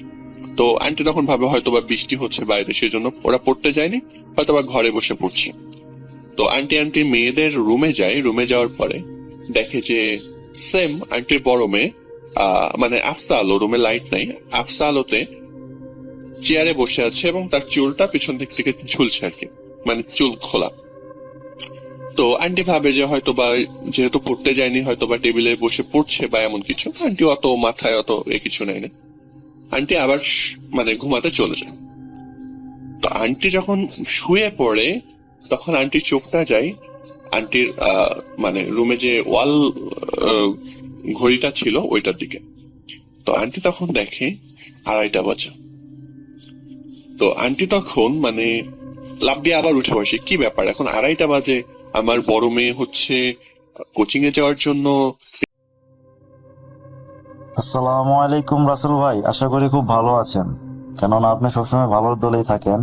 তো আন্টি তখন ভাবে হয়তোবা বৃষ্টি হচ্ছে বাইরে, সেজন্য ওরা পড়তে যায়নি, হয়তোবা ঘরে বসে পড়ছে। তো আন্টি মেয়েদের রুমে যায়। রুমে যাওয়ার পরে দেখে যে সেম আন্টির বড় মেয়ে, মানে আফসা আলো, রুমে লাইট নাই, আফসা আলোতে চেয়ারে বসে আছে এবং তার চুলটা পিছন দিক থেকে ঝুলছে আর কি, মানে চুল খোলা। তো আন্টি ভাবে যে হয়তোবা যেহেতু পড়তে যায়নি, হয়তোবা টেবিলে বসে পড়ছে বা এমন কিছু। আন্টি অত মাথায় অত কিছু নেয় না। আন্টি আবার মানে ঘুমাতে চলে যায়। তো আন্টি যখন শুয়ে পড়ে তখন আন্টির চোখটা যায় আন্টির মানে রুমে যে ওয়াল ঘড়িটা ছিল ওইটার দিকে। তো আন্টি তখন দেখে 2:30 বাজে। তো আন্টি তখন মানে লাফ দিয়ে আবার উঠে বসে, কি ব্যাপার, এখন 2:30 বাজে, আমার বড় মেয়ে হচ্ছে কোচিং এ যাওয়ার জন্য। আসসালামু আলাইকুম রাসেল ভাই, আশা করি খুব ভালো আছেন, কেননা আপনি সবসময় ভালোর দলেই থাকেন।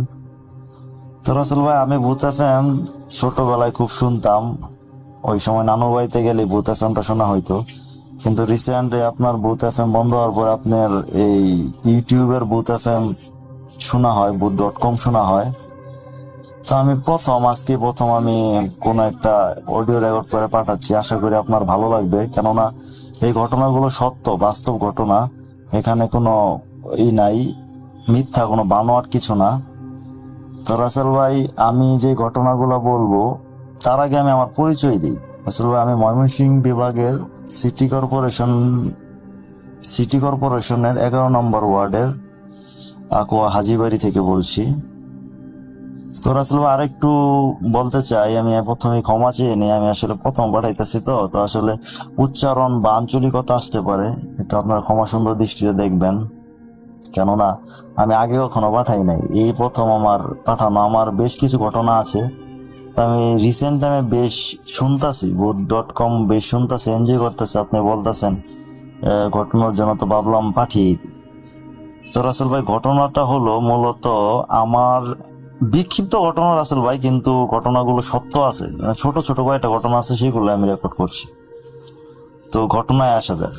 তো রাসেল ভাই, আমি ভূত এফএম ছোটবেলায় খুব শুনতাম, ওই সময় নানু বাড়িতে গেলে ভূত এফএমটা শোনা হইতো। কিন্তু রিসেন্টলি আপনার বুথ এফএম বন্ধ হওয়ার পর আপনার এই ইউটিউবের বুথ এফএম শোনা হয়, বুথ.com শোনা হয়। তো আমি আজকে প্রথম আমি কোনো একটা অডিও রেকর্ড করে পাঠাচ্ছি, আশা করি আপনার ভালো লাগবে। কেননা এই ঘটনাগুলো সত্য, বাস্তব ঘটনা, এখানে কোনো নাই, মিথ্যা কোনো বানোয়াট কিছু না। তো রাসেল ভাই, আমি যে ঘটনাগুলো বলবো তার আগে আমি আমার পরিচয় দিই। রাসেল ভাই, আমি ময়মনসিংহ বিভাগের সিটি কর্পোরেশনের 11 নম্বর ওয়ার্ডের আকোয়া হাজিবাড়ি থেকে বলছি। তো রাসেল ভাই, আরেকটু বলতে চাই, আমি প্রথমে ক্ষমা চেয়ে নিই, আমি আসলে প্রথম পাঠাইতেছি, তো আসলে উচ্চারণ বা আঞ্চলিকতা আসতে পারে, এটা আপনারা ক্ষমা সুন্দর দৃষ্টিতে দেখবেন। কেননা আমি আগে কখনো পাঠাই নাই, এই প্রথম আমার পাঠানো। আমার বেশ কিছু ঘটনা আছে, তো আমি রিসেন্ট টাইমে বেশ শুনতাছি, বুথ.com বেশ শুনতাছি, এনজয় করতেছে। আপনি বলতেছেন ঘটনার জন্য, তো ভাবলাম পাঠিয়ে দিই। তো রাসেল ভাই, ঘটনাটা হলো মূলত আমার বিক্ষিপ্ত ঘটনা রাসেল ভাই, কিন্তু ঘটনাগুলো সত্য আছে, ছোট ছোট কয়েকটা ঘটনা আছে, সেগুলো আমি রেকর্ড করছি। তো ঘটনায় আসা যাক।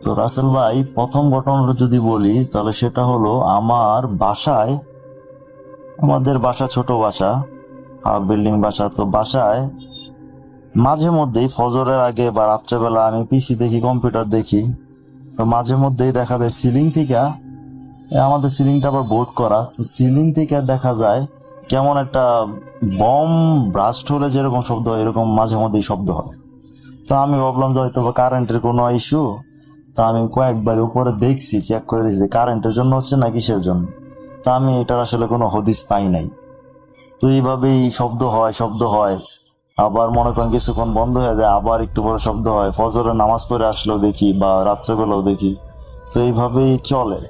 তো রাসেল ভাই, প্রথম ঘটনাটা যদি বলি তাহলে সেটা হলো আমার বাসায়, আমাদের বাসা ছোট বাসা, বিল্ডিং বাসা। তো বাসায় মাঝে মধ্যেই ফজরের আগে বা রাত্রেবেলা আমি পিসি দেখি, কম্পিউটার দেখি, তো মাঝে মধ্যেই দেখা যায় সিলিং থেকে, আমাদের সিলিংটা আবার বোর্ড করা, তো সিলিং থেকে দেখা যায় কেমন একটা বম ব্রাস্ট হলে যেরকম শব্দ হয়, এরকম মাঝে মধ্যেই শব্দ হয়। তো আমি ভাবলাম যে হয়তো কারেন্টের কোনো ইস্যু। তা আমি কয়েকবার উপরে দেখছি, চেক করে দেখছি কারেন্টের জন্য হচ্ছে না কিসের জন্য। তা আমি এটার আসলে কোনো হদিস পাই নাই। তো এইভাবেই শব্দ হয়, আবার মনে করেন কিছুক্ষণ বন্ধ হয়ে যায়, আবার একটু পরে শব্দ হয়, ফজরের নামাজ পড়ে আসলেও দেখি বা রাত্রেবেলাও দেখি, তো এইভাবেই চলে।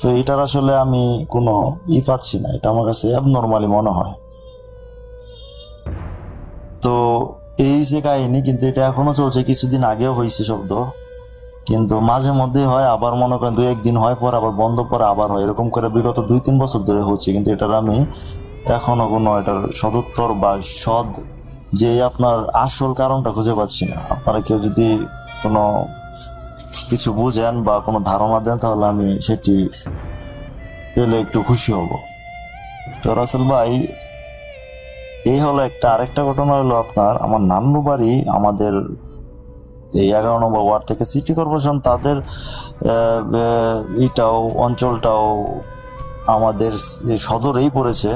তো এটার আসলে আমি কোনো পাচ্ছি না, এটা আমার কাছে অ্যাবনর্মালি মনে হয়। তো এই যে কাহিনী, কিন্তু এটা এখনো চলছে, কিছুদিন আগেও হয়েছে শব্দ, কিন্তু মাঝে মধ্যে হয়, আবার মনে করেন 2-1 দিন হয়, পর আবার বন্ধ, পরে আবার হয়, এরকম করে বিগত 2-3 বছর ধরে হচ্ছে। কিন্তু এটার আমি এখনো কোনো এটার সদুত্তর বা যে আপনার আসল কারণটা খুঁজে পাচ্ছি না। আপনারা কেউ যদি কোনো কিছু বুঝেন বা কোনো ধারণা দেন, তাহলে আমি সেটি পেলে একটু খুশি হব। তো রাসেল ভাই, এই হলো আরেকটা ঘটনা হলো আপনার, আমার নান্নু বাড়ি আমাদের এই 11 নম্বর ওয়ার্ড থেকে সিটি কর্পোরেশন, তাদের অঞ্চলটাও আমাদের সদরেই পড়েছে।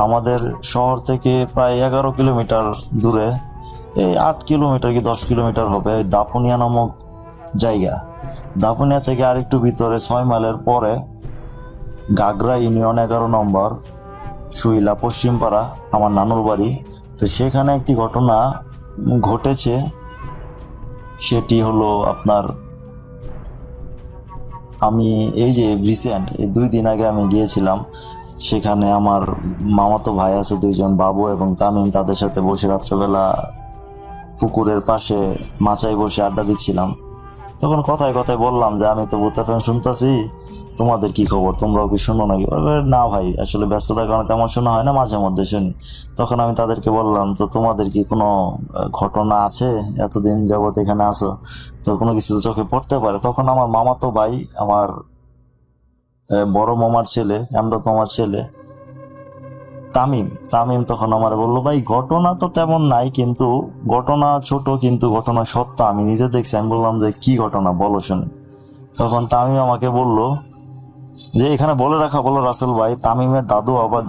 আমাদের শহর থেকে প্রায় 11 কিলোমিটার দূরে, এই 8 কিলোমিটার কি 10 কিলোমিটার হবে, দাপুনিয়া নামক জায়গা। দাপুনিয়া থেকে আরেকটু ভিতরে 6 মাইলের পরে গাগরা ইউনিয়ন 11 নম্বর সুইলা পশ্চিমপাড়া আমার নানুর বাড়ি। তো সেখানে একটি ঘটনা ঘটেছে, সেটি হলো আপনার, আমি এই যে রিসেন্ট 2 দিন আগে আমি গিয়েছিলাম, সেখানে আমার মামাতো ভাই আছে 2 জন, বাবু এবং তামিম, তাদের সাথে বসে রাত্রেবেলা পুকুরের পাশে মাচায় বসে আড্ডা দিচ্ছিলাম। তখন কথায় কথায় বললাম যে আমি তো বুথ এফএম শুনতেছি, তোমাদের কি খবর, তোমরাও কি শোনো নাকি? না ভাই, আসলে ব্যস্ততার কারণে তেমন শোনা হয় না, মাঝে মধ্যে শুনি। তখন আমি তাদেরকে বললাম, তো তোমাদের কি কোনো ঘটনা আছে, এতদিন যাবত এখানে আসো, তো কোনো কিছু তো চোখে পড়তে পারে। তখন আমার মামাতো ভাই, আমার বড় মামার ছেলে, আমদাদ মামার ছেলে তামিম তখন আমার বললো, ভাই ঘটনা তো তেমন নাই, কিন্তু ঘটনা ছোট, কিন্তু ঘটনা সত্য, আমি নিজে দেখছি। আমি বললাম যে কি ঘটনা, বলো শুনি। তখন তামিম আমাকে বললো যে এখানে বলে রাখা বলো রাসেল ভাই, তামিমের দাদু আবার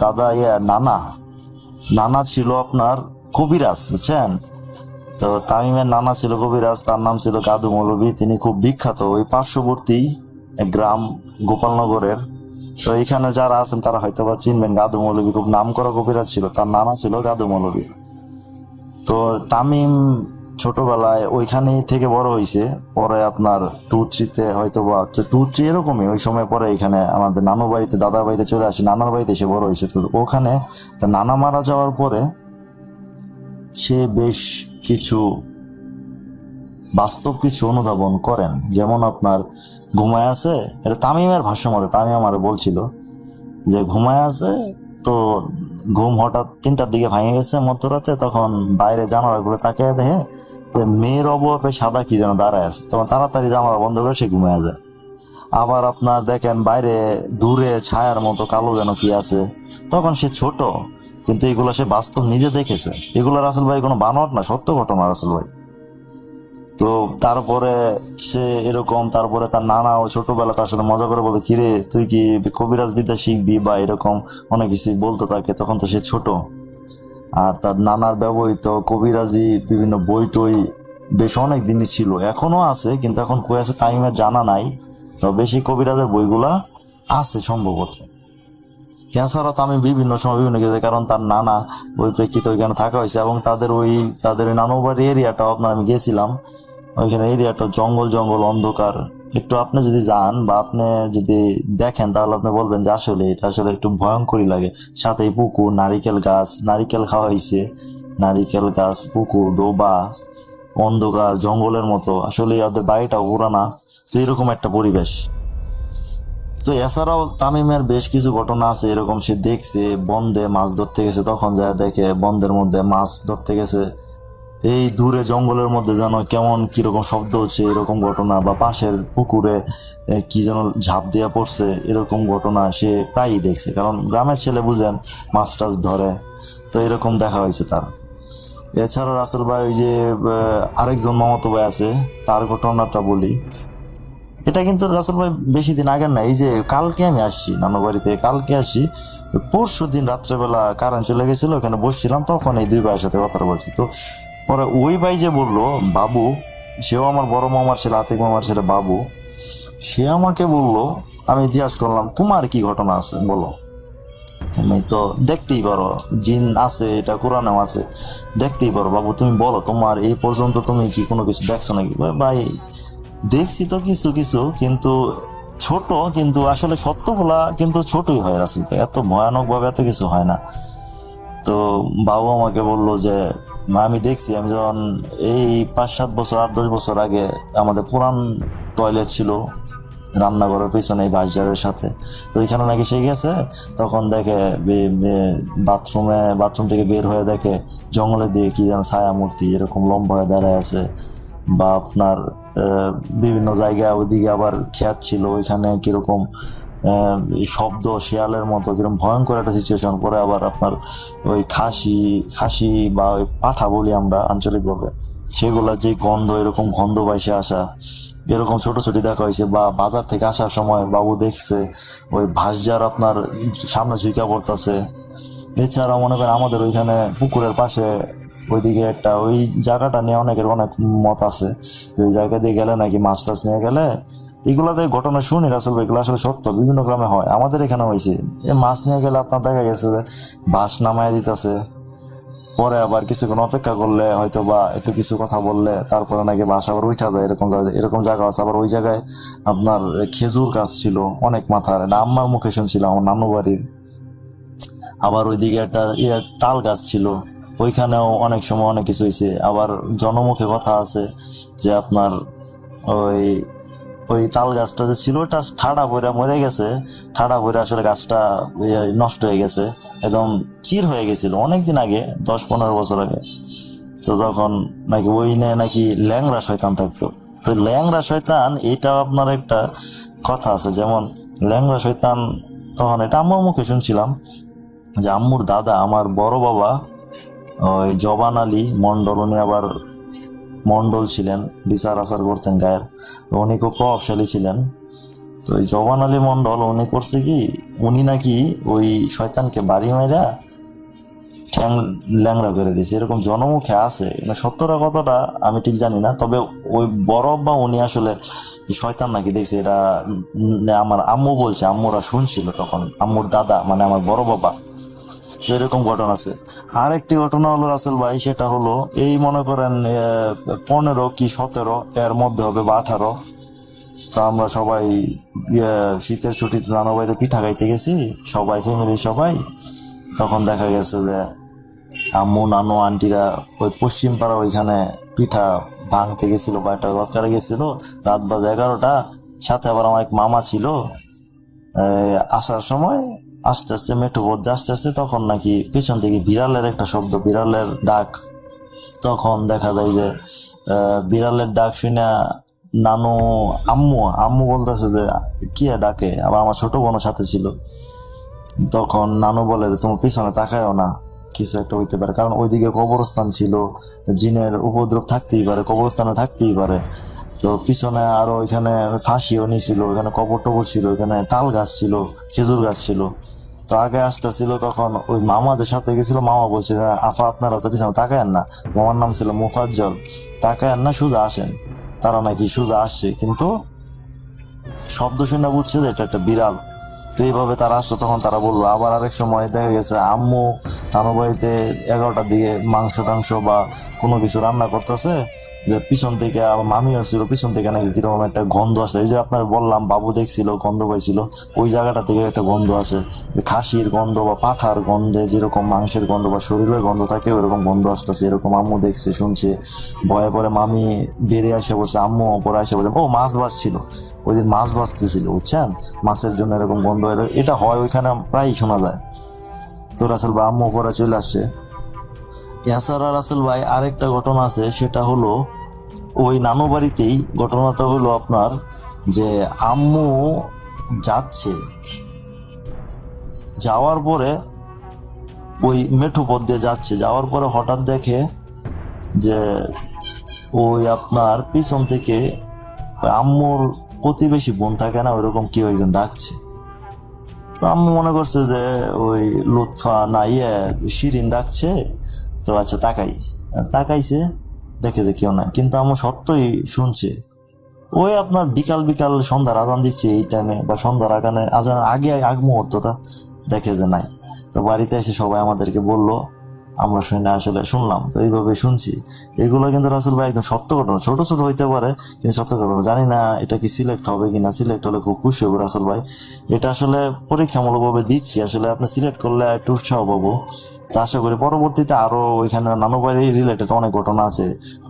নানা ছিল আপনার কবিরাজ, বুঝছেন? তো তামিমের নানা ছিল কবিরাজ, তার নাম ছিল কাদু মৌলভী। তিনি খুব বিখ্যাত ওই পার্শ্ববর্তী গ্রাম গোপালনগরের। তো এখানে যারা আছেন তারা হয়তো বা চিনবেন, গাদু মৌলভী খুব নাম করা কবিরাজ ছিল, তার নানা ছিল গাদু মৌলভী। তো তামিম ছোটবেলায় ওইখানেই থেকে বড় হয়েছে, পরে আপনার 2-3-তে হয়তো বা 2-3 এরকমই ওই সময় পরে এখানে আমাদের নানুর বাড়িতে, দাদার বাড়িতে চলে আসে, নানার বাড়িতে এসে বড় হয়েছে। তো ওখানে তার নানা মারা যাওয়ার পরে সে বেশ কিছু বাস্তব কিছু অনুধাবন করেন। যেমন আপনার ঘুমায় আছে, এটা তামিমের ভাষ্য মতে, তামিম আমারে বলছিল যে ঘুমায় আছে, তো ঘুম হঠাৎ 3টার দিকে ভেঙে গেছে মধ্যরাতে। তখন বাইরে জানালাগুলো তাকিয়ে দেখে মেয়ের অবয়বে সাদা কি যেন দাঁড়ায় আছে, তখন তাড়াতাড়ি জানালা বন্ধ করে সে ঘুমিয়ে যায়। আবার আপনার দেখেন বাইরে দূরে ছায়ার মতো কালো যেন কি আছে, তখন সে ছোট, কিন্তু এগুলো সে বাস্তব নিজে দেখেছে। এগুলো রাসেল ভাই কোনো বানোয়াট না, সত্য ঘটনা রাসেল ভাই। তো তারপরে সে এরকম, তারপরে তার নানা ওই ছোটবেলা তার সাথে মজা করে বলতো, কিরে তুই কি কবিরাজ বিদ্যা শিখবি বা এরকম অনেক কিছু বলতো তাকে, তখন তো সে ছোট। আর তার নানার ব্যবহৃত কবিরাজি বিভিন্ন বই টই বেশ অনেক দিনই ছিল, এখনো আছে, কিন্তু এখন কই আছে টাইমের জানা নাই, তবে সেই কবিরাজের বইগুলা আছে সম্ভবত। এছাড়া তো আমি বিভিন্ন সময় বিভিন্ন কিছু, কারণ তার নানা ওই প্রেক্ষিতে ওইখানে থাকা হয়েছে, এবং তাদের ওই নানু বাড়ি এরিয়াটাও আপনার আমি গেছিলাম, ওইখানে এরিয়াটা জঙ্গল জঙ্গল অন্ধকার। একটু আপনি যদি যান বা আপনি যদি দেখেন তাহলে আপনি বলবেন যে আসলে এটা আসলে একটু ভয়ঙ্করই লাগে। সাথে পুকুর, নারিকেল গাছ, নারিকেল খাওয়া হয়েছে, নারিকেল গাছ, পুকুর, ডোবা, অন্ধকার জঙ্গলের মতো, আসলে ওদের বাড়িটাও পুরানা। তো এরকম একটা পরিবেশ। তো এছাড়াও তামিমের বেশ কিছু ঘটনা আছে এরকম, সে দেখছে বন্দে মাছ ধরতে গেছে, তখন যায় দেখে বন্দের মধ্যে মাছ ধরতে গেছে, এই দূরে জঙ্গলের মধ্যে যেন কেমন কিরকম শব্দ হচ্ছে এরকম ঘটনা, বা পাশের পুকুরে কি যেন ঝাঁপ দিয়া পড়ছে এরকম ঘটনা সে প্রায়ই দেখছে, কারণ গ্রামের ছেলে বুঝেন মাছ টাছ ধরে। তো এরকম দেখা হয়েছে তার। এছাড়া রাসেল ভাই ওই যে আরেকজন মামাতো ভাই আছে, তার ঘটনাটা বলি। এটা কিন্তু রাসেল ভাই বেশি দিন আগের না, এই যে কালকে আমি আসছি নানু বাড়িতে, কালকে আসি, পরশু দিন রাত্রেবেলা কারেন্ট চলে গেছিল, ওখানে বসছিলাম, তখন এই দুই ভাইয়ের সাথে কথা বলছি। তো পরে ওই ভাই যে বললো বাবু, সেও আমার বড় মামার ছেলে, আতিক মামার ছেলে বাবু, সে আমাকে বললো, আমি জিজ্ঞাসা করলাম তোমার কি ঘটনা আছে বলো, তুমি তো দেখতেই পারো জিন আছে, এটা কোরআনেও আছে, দেখতেই পারো বাবু, তুমি বলো তোমার এই পর্যন্ত তুমি কি কোনো কিছু দেখছো নাকি? ভাই দেখছি তো কিছু কিছু, কিন্তু ছোট, কিন্তু আসলে সত্য বলা কিন্তু ছোটই হয় রাসেল ভাই, এত ভয়ানক ভাবে এত কিছু হয় না। তো বাবু আমাকে বললো যে আমি দেখছি, আমি যখন এই 5-7 বছর 8-10 বছর আগে আমাদের পুরান টয়লেট ছিল রান্নাঘরের পিছনে এই বাসজারের সাথে, তো ওইখানে নাকি সে গেছে, তখন দেখে বাথরুম থেকে বের হয়ে দেখে জঙ্গলের দিকে কি যেন ছায়া মূর্তি এরকম লম্বা হয়ে দাঁড়ায় আছে, বা আপনার বিভিন্ন জায়গায় ওইদিকে আবার খেয়াত ছিল, ওইখানে কিরকম শব্দ শিয়ালের মতো কিরকম ভয়ঙ্কর একটা সিচুয়েশন। পরে আবার আপনার ওই খাসি বা ওই পাঠা বলি আমরা আঞ্চলিকভাবে, সেগুলোর যে গন্ধ, এরকম গন্ধ বাইসে আসা, এরকম ছোট ছোট দেখা হয়েছে। বা বাজার থেকে আসার সময় বাবু দেখছে ওই ভাসজার আপনার সামনে ঝুঁকা পড়তেছে। এছাড়া মনে করেন আমাদের ওইখানে পুকুরের পাশে ওইদিকে একটা, ওই জায়গাটা নিয়ে অনেকের অনেক মত আছে, ওই জায়গা দিয়ে গেলে নাকি মাছ টাছ নিয়ে গেলে, এগুলা যে ঘটনা শুনি রাসেল ভাই, এগুলো আসলে সত্য, বিভিন্ন গ্রামে হয়, আমাদের এখানে হয়েছে। মাছ নিয়ে গেলে আপনার দেখা গেছে যে বাঁশ নামায় দিতেছে, পরে আবার কিছুক্ষণ অপেক্ষা করলে হয়তো বা একটু কিছু কথা বললে তারপরে নাকি বাঁশ আবার উঠা যায়, এরকম জায়গা আছে। আবার ওই জায়গায় আপনার খেজুর গাছ ছিল অনেক মাথার, এটা আম্মার মুখে শুনছিলাম আমার নানু বাড়ির। আবার ওইদিকে একটা তাল গাছ ছিল, ওইখানেও অনেক সময় অনেক কিছু হয়েছে। আবার জনমুখে কথা আছে যে আপনার ওই তাল গাছটা যে ছিল ওটা ঠাডা পড়ে মরে গেছে, ঠাডা পড়ে আসলে গাছটা নষ্ট হয়ে গেছে, একদম চির হয়ে গেছিল অনেকদিন আগে, 10-15 বছর আগে। তো তখন নাকি ওই নিয়ে নাকি ল্যাংড়া শয়তান থাকতো। তো ল্যাংড়া শয়তান এটাও আপনার একটা কথা আছে, যেমন ল্যাংড়া শয়তান, তখন এটা আম্মুর মুখে শুনছিলাম যে আম্মুর দাদা আমার বড় বাবা ওই জবান আলী মন্ডল, উনি আবার মন্ডল ছিলেন, বিচার আচার করতেন গায়ের, তো উনি খুব প্রভাবশালী ছিলেন। তো ওই জবান আলী মন্ডল উনি করছে কি, উনি নাকি ওই শয়তানকে বাড়ি মাইরা ঠ্যাং ল্যাংড়া করে দিয়েছে, এরকম জনমুখে আছে। সত্যটা কতটা আমি ঠিক জানি না, তবে ওই বড় বা উনি আসলে শয়তান নাকি দেখছে, এটা আমার আম্মু বলছে, আম্মুরা শুনছিল তখন, আম্মুর দাদা মানে আমার বড় বাবা। এরকম ঘটনা আছে। আর একটি ঘটনা হলো রাসেল ভাই, সেটা হলো এই মনে করেন 15 কি 17 এর মধ্যে হবে বা 18, তো আমরা সবাই শীতের ছুটিতে নানু বাড়িতে পিঠা খাইতে গেছি সবাই, ফ্যামিলি সবাই। তখন দেখা গেছে যে আম্মু নানু আন্টিরা ওই পশ্চিম পাড়া ওইখানে পিঠা ভাঙতে গেছিল বা একটা দরকারে গেছিল, রাত বাজে 11টা। সাথে আবার আমার এক মামা ছিল। আসার সময় আস্তে আস্তে মেঠো পথ আস্তে আস্তে, তখন নাকি পেছন থেকে বিড়ালের একটা শব্দ, বিড়ালের ডাক তখন দেখা যায় যে বিড়ালের ডাক শুনে নানু আম্মু আম্মু বলতেছে যে কি ডাকে, আবার আমার ছোট বোনের সাথে ছিল। তখন নানু বলে যে তোমার পিছনে তাকায়ও না, কিছু একটা হইতে পারে, কারণ ওইদিকে কবরস্থান ছিল, জিনের উপদ্রব থাকতেই পারে, কবরস্থানে থাকতেই পারে। তো পিছনে আরো ওইখানে ফাঁসিও নিয়েছিল, ওইখানে কবর টবর ছিল, ওইখানে তাল গাছ ছিল, খেজুর গাছ ছিল। তো আগে আসতেছিল, তখন ওই মামাদের সাথে গেছিল, মামা বলছে যে আফা আপনারা তো পিছনে তাকায়েন না, মামার নাম ছিল মুফাজ্জল, তাকায়েন না, সোজা আসেন। তারা নাকি সোজা আসছে, কিন্তু শব্দ শুনে বুঝছে যে এটা একটা বিড়াল। তো এইভাবে তারা আসলো, তখন তারা বললো। আবার আরেক সময় দেখা গেছে আম্মু নানু বাড়িতে 11টার দিকে মাংস টাংস বা কোনো কিছু রান্না করতেছে, যে পিছন থেকে আবার মামিও ছিল, পিছন থেকে নাকি কিরকম একটা গন্ধ আসে। এই যে আপনার বললাম বাবু দেখছিল, গন্ধ পাইছিল, ওই জায়গাটা থেকে একটা গন্ধ আসে, খাসির গন্ধ বা পাঠার গন্ধে যেরকম মাংসের গন্ধ বা শরীরের গন্ধ থাকে, ওইরকম গন্ধ আসতেছে। এরকম আম্মু দেখছে, শুনছে, ভয়ে পরে মামি বেরিয়ে আসে বলছে, আম্মু পরে আসে বলে ও মাছ ভাজছিল, ওই দিন মাছ ভাজতেছিল, বুঝছেন, মাছের জন্য এরকম গন্ধ। এটা হয় ওইখানে প্রায়ই শোনা যায়। তো রাসেল ভাই আম্মু পরে চলে আসছে। এছাড়া রাসেল ভাই আরেকটা ঘটনা আছে, সেটা হলো ওই নানু বাড়িতেই। ঘটনাটা হলো আপনার যে আম্মু যাচ্ছে, যাওয়ার পরে ওই মেঠো পথ দিয়ে যাচ্ছে, যাওয়ার পরে হঠাৎ দেখে যে ওই আপনার পিছন থেকে আম্মুর প্রতিবেশী বোন থাকে না, ওইরকম কেউ একজন ডাকছে। তো আম্মু মনে করছে যে ওই লুৎফা না শিরিন ডাকছে, তো আচ্ছা তাকাইছে, দেখে যে কেউ নাই, কিন্তু আম্মু সত্যই শুনছে। ওই আপনার বিকাল বিকাল সন্ধ্যার আজান দিচ্ছে এই টাইমে, বা সন্ধ্যার আজানের আগে আগ মুহূর্তটা, দেখে যে নাই। তো বাড়িতে এসে সবাই আমাদেরকে বললো, আমরা শুনে আসলে শুনলাম। তো এইভাবে শুনছি। এগুলো কিন্তু রাসেল ভাই একদম সত্য ঘটনা, ছোট ছোট হইতে পারে কিন্তু সত্য ঘটনা। জানি না এটা কি সিলেক্ট হবে কিনা, সিলেক্ট হলে খুব খুশি হবো রাসেল ভাই। এটা আসলে পরীক্ষামূলকভাবে দিচ্ছি, আসলে আপনি সিলেক্ট করলে একটু উৎসাহ পাবো। তো আশা করি পরবর্তীতে আরো ওইখানে নানু বাড়ি রিলেটেড অনেক ঘটনা আছে,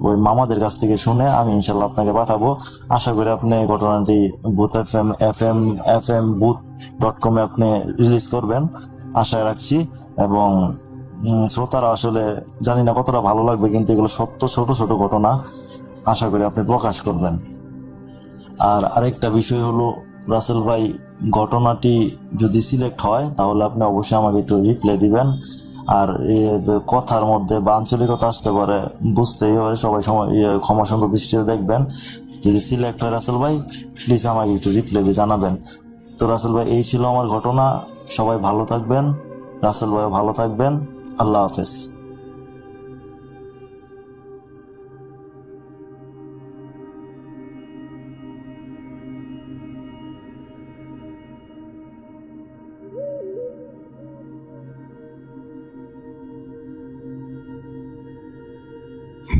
ওই মামাদের কাছ থেকে শুনে আমি ইনশাল্লাহ আপনাকে পাঠাবো। আশা করি আপনি এই ঘটনাটি বুথ FM বুথ.com আপনি রিলিজ করবেন, আশা রাখছি। এবং শ্রোতারা আসলে জানি না কতটা ভালো লাগবে, কিন্তু এগুলো সত্য ছোট ছোট ঘটনা, আশা করি আপনি প্রকাশ করবেন। আর আরেকটা বিষয় হলো রাসেল ভাই, ঘটনাটি যদি সিলেক্ট হয় তাহলে আপনি অবশ্যই আমাকে একটু রিপ্লাই দিবেন। আর কথার মধ্যে বা আঞ্চলিকতা আসতে পারে, বুঝতেই হবে, সবাই সময় ক্ষমা সুন্দর দৃষ্টিতে দেখবেন। যদি সিলেক্ট হয় রাসেল ভাই, প্লিজ আমাকে একটু রিপ্লাই দিয়ে জানাবেন। তো রাসেল ভাই এই ছিল আমার ঘটনা। সবাই ভালো থাকবেন, রাসেল ভাই ভালো থাকবেন। আল্লাহ হাফেজ।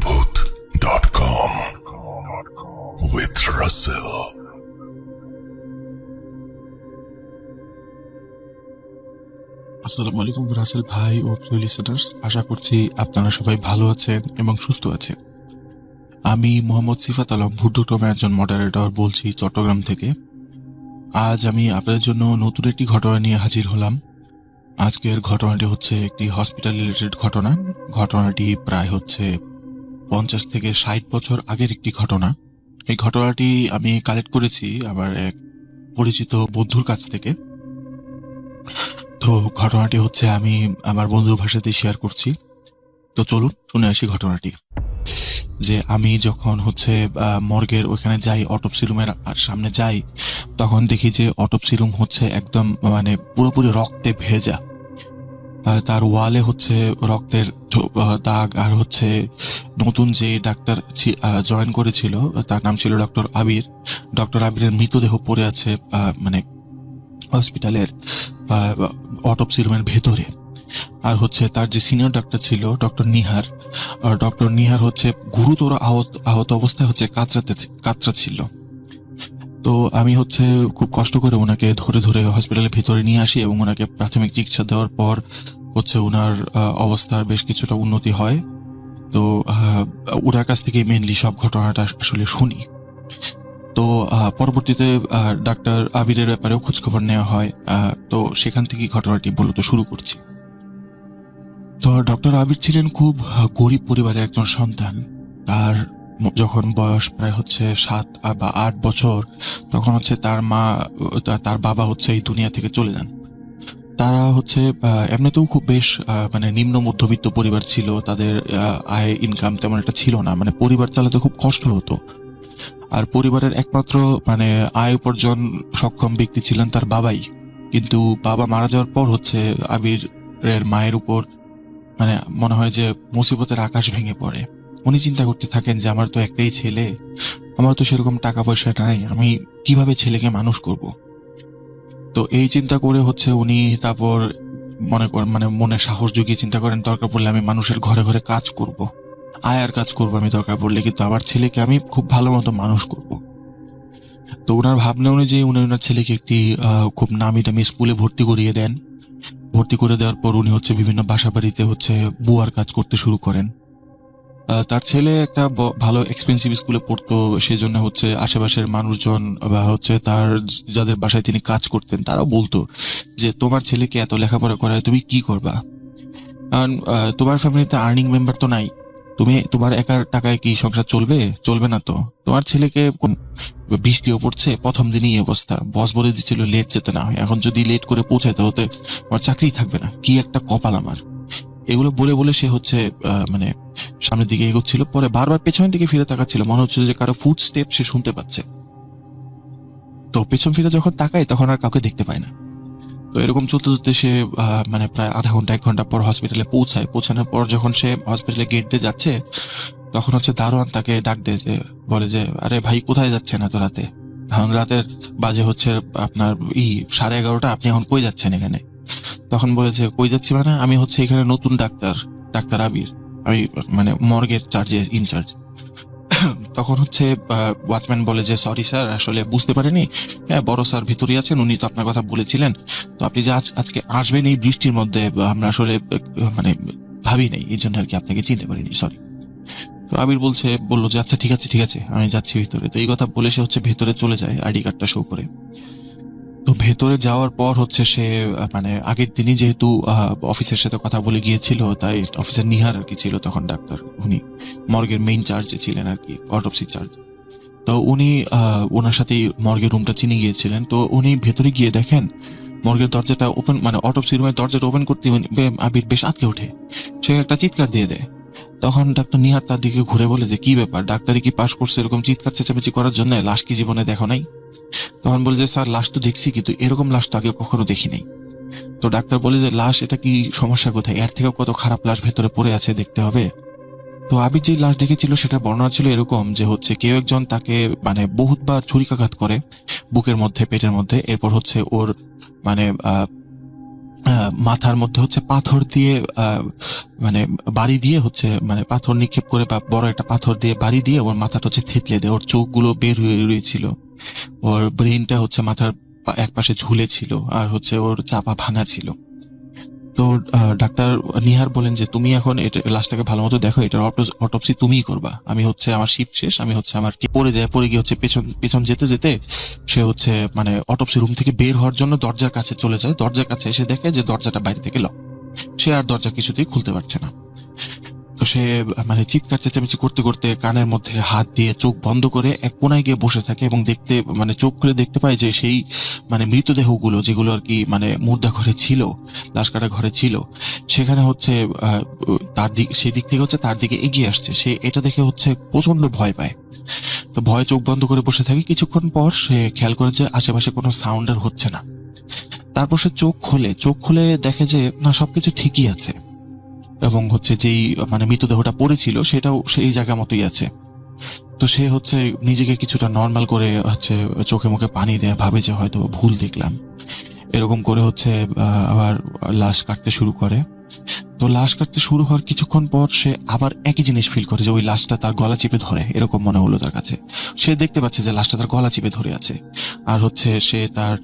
Booth.com with Russell. আসসালামু আলাইকুম রাসেল ভাই ও প্রিয় লিসেনার্স, আশা করছি আপনারা সবাই ভালো আছেন এবং সুস্থ আছেন। আমি মোহাম্মদ সিফাত আলম, ভুট্টোটমে একজন মডারেটর বলছি, চট্টগ্রাম থেকে। আজ আমি আপনাদের জন্য নতুন একটি ঘটনা নিয়ে হাজির হলাম। আজকের ঘটনাটি হচ্ছে একটি হসপিটাল রিলেটেড ঘটনা। ঘটনাটি প্রায় হচ্ছে 50 থেকে 60 বছর আগের একটি ঘটনা। এই ঘটনাটি আমি কালেক্ট করেছি আমার এক পরিচিত বন্ধুর কাছ থেকে। তো ঘটনাটি হচ্ছে আমি আমার বন্ধুর ভাষাতে শেয়ার করছি। তো চলুন শুনে আসি ঘটনাটি। যে আমি যখন হচ্ছে মর্গের ওখানে যাই, অটোপসি রুমের সামনে যাই, তখন দেখি যে অটোপসি রুম হচ্ছে একদম মানে পুরোপুরি রক্তে ভেজা। তার ওয়ালে হচ্ছে রক্তের দাগ। আর হচ্ছে নতুন যে ডাক্তার জয়েন করেছিল, তার নাম ছিল ডক্টর আবির। ডক্টর আবিরের মৃতদেহ পড়ে আছে মানে হসপিটালের অটোপসি রুমের ভেতরে। আর হচ্ছে তার যে সিনিয়র ডাক্তার ছিল ডক্টর নিহার হচ্ছে গুরুতর আহত অবস্থায় হচ্ছে কাতরা ছিল। তো আমি হচ্ছে খুব কষ্ট করে ওনাকে ধরে ধরে হসপিটালের ভিতরে নিয়ে আসি এবং ওনাকে প্রাথমিক চিকিৎসা দেওয়ার পর হচ্ছে ওনার অবস্থার বেশ কিছুটা উন্নতি হয়। তো ওনার কাছ থেকে মেনলি সব ঘটনাটা আসলে শুনি। তো পরবর্তীতে ডাক্তার আবিরের ব্যাপারেও খোঁজখবর নেওয়া হয়। তো সেখান থেকে ঘটনাটি মূলত শুরু করছি। তো ডক্টর আবির ছিলেন খুব গরিব পরিবারের একজন সন্তান। তার যখন বয়স প্রায় হচ্ছে 7 বা 8 বছর, তখন হচ্ছে তার বাবা হচ্ছে এই দুনিয়া থেকে চলে যান। তারা হচ্ছে এমনিতেও খুব বেশ মানে নিম্ন মধ্যবিত্ত পরিবার ছিল। তাদের আয় ইনকাম তেমন একটা ছিল না, মানে পরিবার চালাতে খুব কষ্ট হতো। আর পরিবারের একমাত্র মানে আয় উপার্জন সক্ষম ব্যক্তি ছিলেন তার বাবাই। কিন্তু বাবা মারা যাওয়ার পর হচ্ছে আবিরের মায়ের উপর মানে মনে হয় যে মুসিবতের আকাশ ভেঙে পড়ে। উনি চিন্তা করতে থাকেন যে আমার তো একটাই ছেলে, আমার তো সেরকম টাকা পয়সা নাই, আমি কিভাবে ছেলেকে মানুষ করব। তো এই চিন্তা করে হচ্ছে উনি তারপর মনে সাহস জুগিয়ে চিন্তা করেন, দরকার পড়লে আমি মানুষের ঘরে ঘরে কাজ করব, আয়ার কাজ করব আমি দরকার পড়লে, কিন্তু আমার ছেলেকে আমি খুব ভালো মতো মানুষ করব। তো ওনার ভাবনা অনুযায়ী উনি ওনার ছেলেকে একটি খুব নামি দামি স্কুলে ভর্তি করিয়ে দেন। ভর্তি করে দেওয়ার পর উনি হচ্ছে বিভিন্ন বাসা বাড়িতে হচ্ছে বুয়ার কাজ করতে শুরু করেন। তার ছেলে একটা ভালো এক্সপেন্সিভ স্কুলে পড়তো, সেজন্য হচ্ছে আশেপাশের মানুষজন বা হচ্ছে তার যাদের বাসায় তিনি কাজ করতেন তারাও বলতো যে তোমার ছেলেকে এত লেখাপড়া করায় তুমি কি করবা, কারণ তোমার ফ্যামিলিতে আর্নিং মেম্বার তো নাই, তোমার একার টাকায় কি সংসার চলবে না। তো তোমার ছেলেকে বৃষ্টিও পড়ছে, প্রথম দিনই এই অবস্থা, বস বলে দিচ্ছিল লেট যেতে না হয়, এখন যদি লেট করে পৌঁছায় তাহলে আমার চাকরি থাকবে না, কি একটা কপাল আমার। এগুলো বলে বলে সে হচ্ছে মানে সামনের দিকে এগোচ্ছিল। পরে বারবার পেছনের দিকে ফিরে তাকাচ্ছিল, মনে হচ্ছিল যে কারো ফুট স্টেপ সে শুনতে পাচ্ছে। তো পেছন ফিরে যখন তাকায় তখন আর কাউকে দেখতে পায় না। তো এরকম চলতে চলতে সে মানে প্রায় আধা ঘন্টা 1 ঘন্টা পর হসপিটালে পৌঁছানোর পর যখন সে হসপিটালে গেট দিয়ে যাচ্ছে, তখন হচ্ছে দারোয়ান তাকে ডাক দেয়, যে বলে যে আরে ভাই কোথায় যাচ্ছেন এত রাতে, এখন রাতের বাজে হচ্ছে আপনার 11:30, আপনি এখন কই যাচ্ছেন এখানে। তখন বলেছে কই যাচ্ছি মানে আমি হচ্ছে এখানে নতুন ডাক্তার আবির, আমি মানে মর্গের ইনচার্জ। তখন হচ্ছে ওয়াচম্যান বলে যে সরি স্যার, আসলে বুঝতে পারেনি, হ্যাঁ বড় স্যার ভিতরে আছেন, উনি তো আপনার কথা বলেছিলেন, তো আপনি যে আজকে আসবেন এই বৃষ্টির মধ্যে আমরা আসলে মানে ভাবি নাই, এই জন্য আর কি আপনাকে চিনতে পারিনি, সরি। তো আবির বললো যে আচ্ছা ঠিক আছে আমি যাচ্ছি ভিতরে। তো এই কথা বলে সে হচ্ছে ভেতরে চলে যায় আইডি কার্ডটা শো করে। তো ভেতরে যাওয়ার পর হচ্ছে সে মানে আগের দিনই যেহেতু অফিসের সাথে কথা বলে গিয়েছিল, তাই অফিসার নিহার আর কি ছিল তখন ডাক্তার, উনি মর্গের মেইন চার্জে ছিলেন আর কি, অটোপসি চার্জ। তো উনি ওনার সাথে মর্গের রুমটা চিনে গিয়েছিলেন। তো উনি ভেতরে গিয়ে দেখেন মর্গের দরজাটা ওপেন, মানে অটোপসি রুমের দরজাটা ওপেন করতে আবির বেশ আটকে ওঠে, সে একটা চিৎকার দিয়ে দেয়। তখন ডাক্তার নিহার তার দিকে ঘুরে বলে যে কি ব্যাপার, ডাক্তারি কি পাশ করছে এরকম চিৎকার চেঁচামেচি করার জন্য, লাশ কি জীবনে দেখো নাই? তখন বলে যে স্যার লাশ তো দেখছি, কিন্তু এরকম লাশ তো আগে কখনো দেখি নাই। তো ডাক্তার বলে যে লাশ, এটা কি সমস্যা কোথায়, এর থেকে কত খারাপ লাশ ভেতরে পড়ে আছে দেখতে হবে। তো আবির যে লাশ দেখেছিল সেটা বর্ণনা ছিল এরকম যে হচ্ছে কেউ একজন তাকে মানে বহুতবার ছুরিকাঘাত করে বুকের মধ্যে, পেটের মধ্যে, এরপর হচ্ছে ওর মানে মাথার মধ্যে হচ্ছে পাথর দিয়ে মানে বাড়ি দিয়ে হচ্ছে মানে পাথর নিক্ষেপ করে বা বড় একটা পাথর দিয়ে বাড়ি দিয়ে ওর মাথাটা হচ্ছে থেতলে দেয়, ওর চোখগুলো বের হয়ে রয়েছিল, ওর ব্রেনটা হচ্ছে মাথার এক পাশে ঝুলে ছিল, আর হচ্ছে ওর চাপা ভাঙা ছিল। তো ডাক্তার নিহার বলেন যে তুমি এখন লাশটাকে ভালো মতো দেখো, এটার অটোপসি তুমিই করবা, আমি হচ্ছে আমার শিফট শেষ, আমি হচ্ছে আমার কি পড়ে গিয়ে হচ্ছে পেছন যেতে যেতে সে হচ্ছে মানে অটোপসি রুম থেকে বের হওয়ার জন্য দরজার কাছে চলে যায়। দরজার কাছে এসে দেখে যে দরজাটা বাইরে থেকে লক, সে আর দরজা কিছুতেই খুলতে পারছে না। তো সে মানে চিৎকার চেঁচামেচি করতে করতে কানের মধ্যে হাত দিয়ে চোখ বন্ধ করে এক কোনায় গিয়ে বসে থাকে এবং দেখতে মানে চোখ খুলে দেখতে পায় যে সেই মানে মৃতদেহগুলো যেগুলো আর কি মানে মুর্দা ঘরে ছিল, লাশ কাটা ঘরে ছিল, সেখানে হচ্ছে সেই দিক থেকে হচ্ছে তার দিকে এগিয়ে আসছে। সে এটা দেখে হচ্ছে প্রচন্ড ভয় পায়। তো ভয়ে চোখ বন্ধ করে বসে থাকে। কিছুক্ষণ পর সে খেয়াল করে যে আশেপাশে কোনো সাউন্ড আর হচ্ছে না। তারপর সে চোখ খুলে দেখে যে না, সবকিছু ঠিকই আছে এবং হচ্ছে যেই মানে মৃতদেহটা পড়েছিল সেটাও সেই জায়গা মতোই আছে। তো সে হচ্ছে নিজেকে কিছুটা নর্মাল করে হচ্ছে চোখে মুখে পানি দেয়, ভাবে যে হয়তো ভুল দেখলাম, এরকম করে হচ্ছে আবার লাশ কাটতে শুরু করে। তো লাশ কাটতে শুরু হওয়ার কিছুক্ষণ পর সে আবার একই জিনিস ফিল করে যে ওই লাশটা তার গলা চিপে ধরে, এরকম মনে হলো তার কাছে। সে দেখতে পাচ্ছে যে লাশটা তার গলা চিপে ধরে আছে, আর হচ্ছে সে তার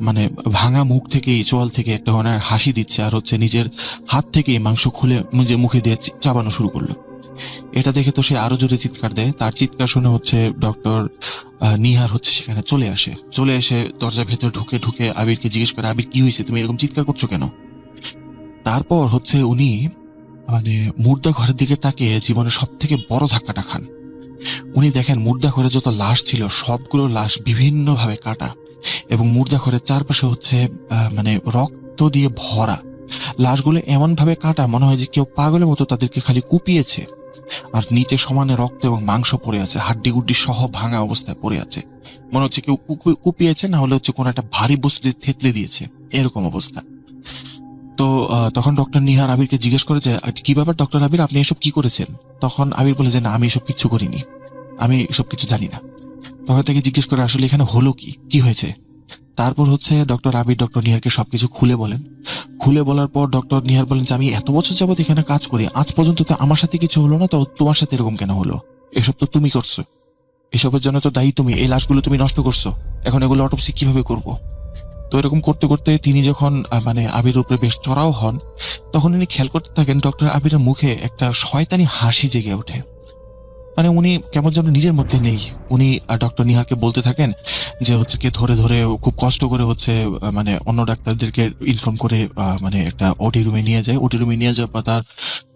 মানে ভাঙা মুখ থেকেই চোয়াল থেকে একটা ধরনের হাসি দিচ্ছে, আর হচ্ছে নিজের হাত থেকে মাংস খুলে নিজের মুখে দিয়ে চাবানো শুরু করলো। এটা দেখে তো সে আরো জোরে চিৎকার দেয়। তার চিৎকার শুনে হচ্ছে ডক্টর নিহার হচ্ছে সেখানে চলে এসে দরজার ভেতর ঢুকে আবিরকে জিজ্ঞেস করে, আবির কি হয়েছে, তুমি এরকম চিৎকার করছো কেন? তারপর হচ্ছে উনি মানে মুর্দা ঘরের দিকে তাকিয়ে জীবনে সব থেকে বড় ধাক্কাটা খান। উনি দেখেন মুর্দা ঘরে যত লাশ ছিল সবগুলো লাশ বিভিন্নভাবে কাটা, এবং মুর্দা ঘরের চারপাশে হচ্ছে মানে রক্ত দিয়ে ভরা। লাশগুলো এমন ভাবে কাটা মনে হয় যে কেউ পাগলের মতো তাদেরকে খালি কুপিয়েছে, আর নিচে সমানে রক্ত এবং মাংস পড়ে আছে, হাড্ডি গুড্ডি সহ ভাঙা অবস্থায় পড়ে আছে। মনে হচ্ছে কেউ কুপিয়েছে, না হলে হচ্ছে কোনো একটা ভারী বস্তু দিয়ে থেতলে দিয়েছে, এরকম অবস্থা। তো তখন ডক্টর নিহার আবিরকে জিজ্ঞেস করে যে কি ব্যাপার ডক্টর আবির, আপনি এসব কি করেছেন? তখন আবির বলে যে না, আমি এসব কিছু করিনি, আমি এসব কিছু জানি না। তখন তাকে জিজ্ঞেস করে আসলে এখানে হলো কি হয়েছে। তারপর হচ্ছে ডক্টর আবির ডক্টর নিহারকে সবকিছু খুলে বলেন। খুলে বলার পর ডক্টর নিহার বলেন যে আমি এত বছর যাবত এখানে কাজ করি, আজ পর্যন্ত তো আমার সাথে কিছু হলো না, তো তোমার সাথে এরকম কেন হলো? এসব তো তুমি করছো, এসবের জন্য তো দায়ী তুমি, এই লাশগুলো তুমি নষ্ট করছো, এখন এগুলো অটোপসি কিভাবে করবো? তো এরকম করতে করতে তিনি যখন মানে আবির উপরে বেশ চড়াও হন, তখন উনি খেয়াল করতে থাকেন ডক্টর আবিরের মুখে একটা শয়তানি হাসি জেগে ওঠে। মানে উনি কেমন যেন নিজের মধ্যে নেই। উনি ডক্টর নিহারকে বলতে থাকেন যে হচ্ছে কি ধরে ধরে খুব কষ্ট করে হচ্ছে মানে অন্য ডাক্তারদেরকে ইনফর্ম করে মানে একটা ওটি রুমে নিয়ে যায়। ওটি রুমে নিয়ে যাওয়ার পর তার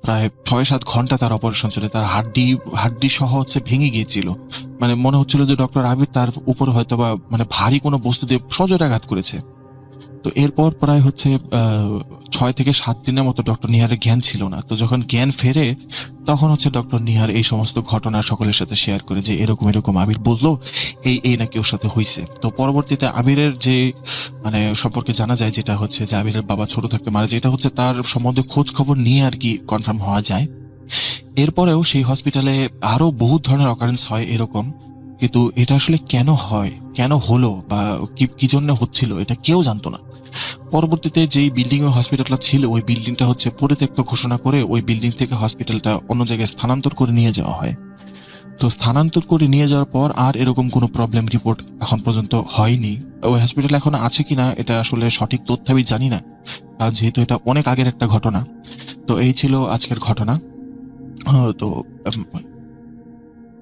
প্রায় 6-7 ঘন্টা তার অপারেশন চলে। তার হাড্ডি সহ হচ্ছে ভেঙে গিয়েছিল। মানে মনে হচ্ছিল যে ডক্টর আবির তার উপরে হয়তো বা মানে ভারী কোনো বস্তু দিয়ে সজোরে আঘাত করেছে। তো এরপর প্রায় হচ্ছে 6 থেকে 7 দিনের মতো ডক্টর নিহারের জ্ঞান ছিল না। তো যখন জ্ঞান ফেরে তখন হচ্ছে ডক্টর নিহার এই সমস্ত ঘটনা সকলের সাথে শেয়ার করে যে এরকম এরকম আবির বললো, এই নাকি ওর সাথে হয়েছে। তো পরবর্তীতে আবিরের যে মানে সম্পর্কে জানা যায়, যেটা হচ্ছে যে আবিরের বাবা ছোট থাকতে মারা যায়, এটা হচ্ছে তার সম্বন্ধে খোঁজ খবর নিয়ে আর কি কনফার্ম হওয়া যায়। এরপরেও সেই হসপিটালে আরো বহু ধরনের অকারেন্স হয় এরকম, কিন্তু এটা আসলে কেন হয়, কেন হলো, বা কি জন্য হচ্ছিল, এটা কেউ জানতো না। পরবর্তীতে যেই বিল্ডিং এ হসপিটালটা ছিল, ওই বিল্ডিংটা হচ্ছে পরিত্যক্ত ঘোষণা করে ওই বিল্ডিং থেকে হসপিটালটা অন্য জায়গায় স্থানান্তর করে নিয়ে যাওয়া হয়। তো স্থানান্তর করে নিয়ে যাওয়ার পর আর এরকম কোনো প্রবলেম রিপোর্ট এখন পর্যন্ত হয়নি। ওই হসপিটাল এখন আছে কিনা এটা আসলে সঠিক তথ্য আমি জানি না, কারণ যেহেতু এটা অনেক আগের একটা ঘটনা। তো এই ছিল আজকের ঘটনা। তো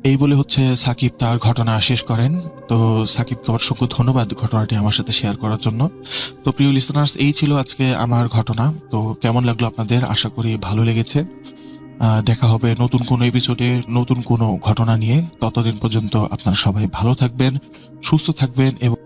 এই বলে হচ্ছে সাকিব তার ঘটনা শেষ করেন। তো সাকিবকে অসংখ্য ধন্যবাদ ঘটনাটি আমার সাথে শেয়ার করার জন্য। তো প্রিয় লিসনার্স, এই ছিল আজকে আমার ঘটনা। তো কেমন লাগলো আপনাদের? আশা করি ভালো লেগেছে। দেখা হবে নতুন কোনো এপিসোডে নতুন কোনো ঘটনা নিয়ে। ততদিন পর্যন্ত আপনারা সবাই ভালো থাকবেন, সুস্থ থাকবেন এবং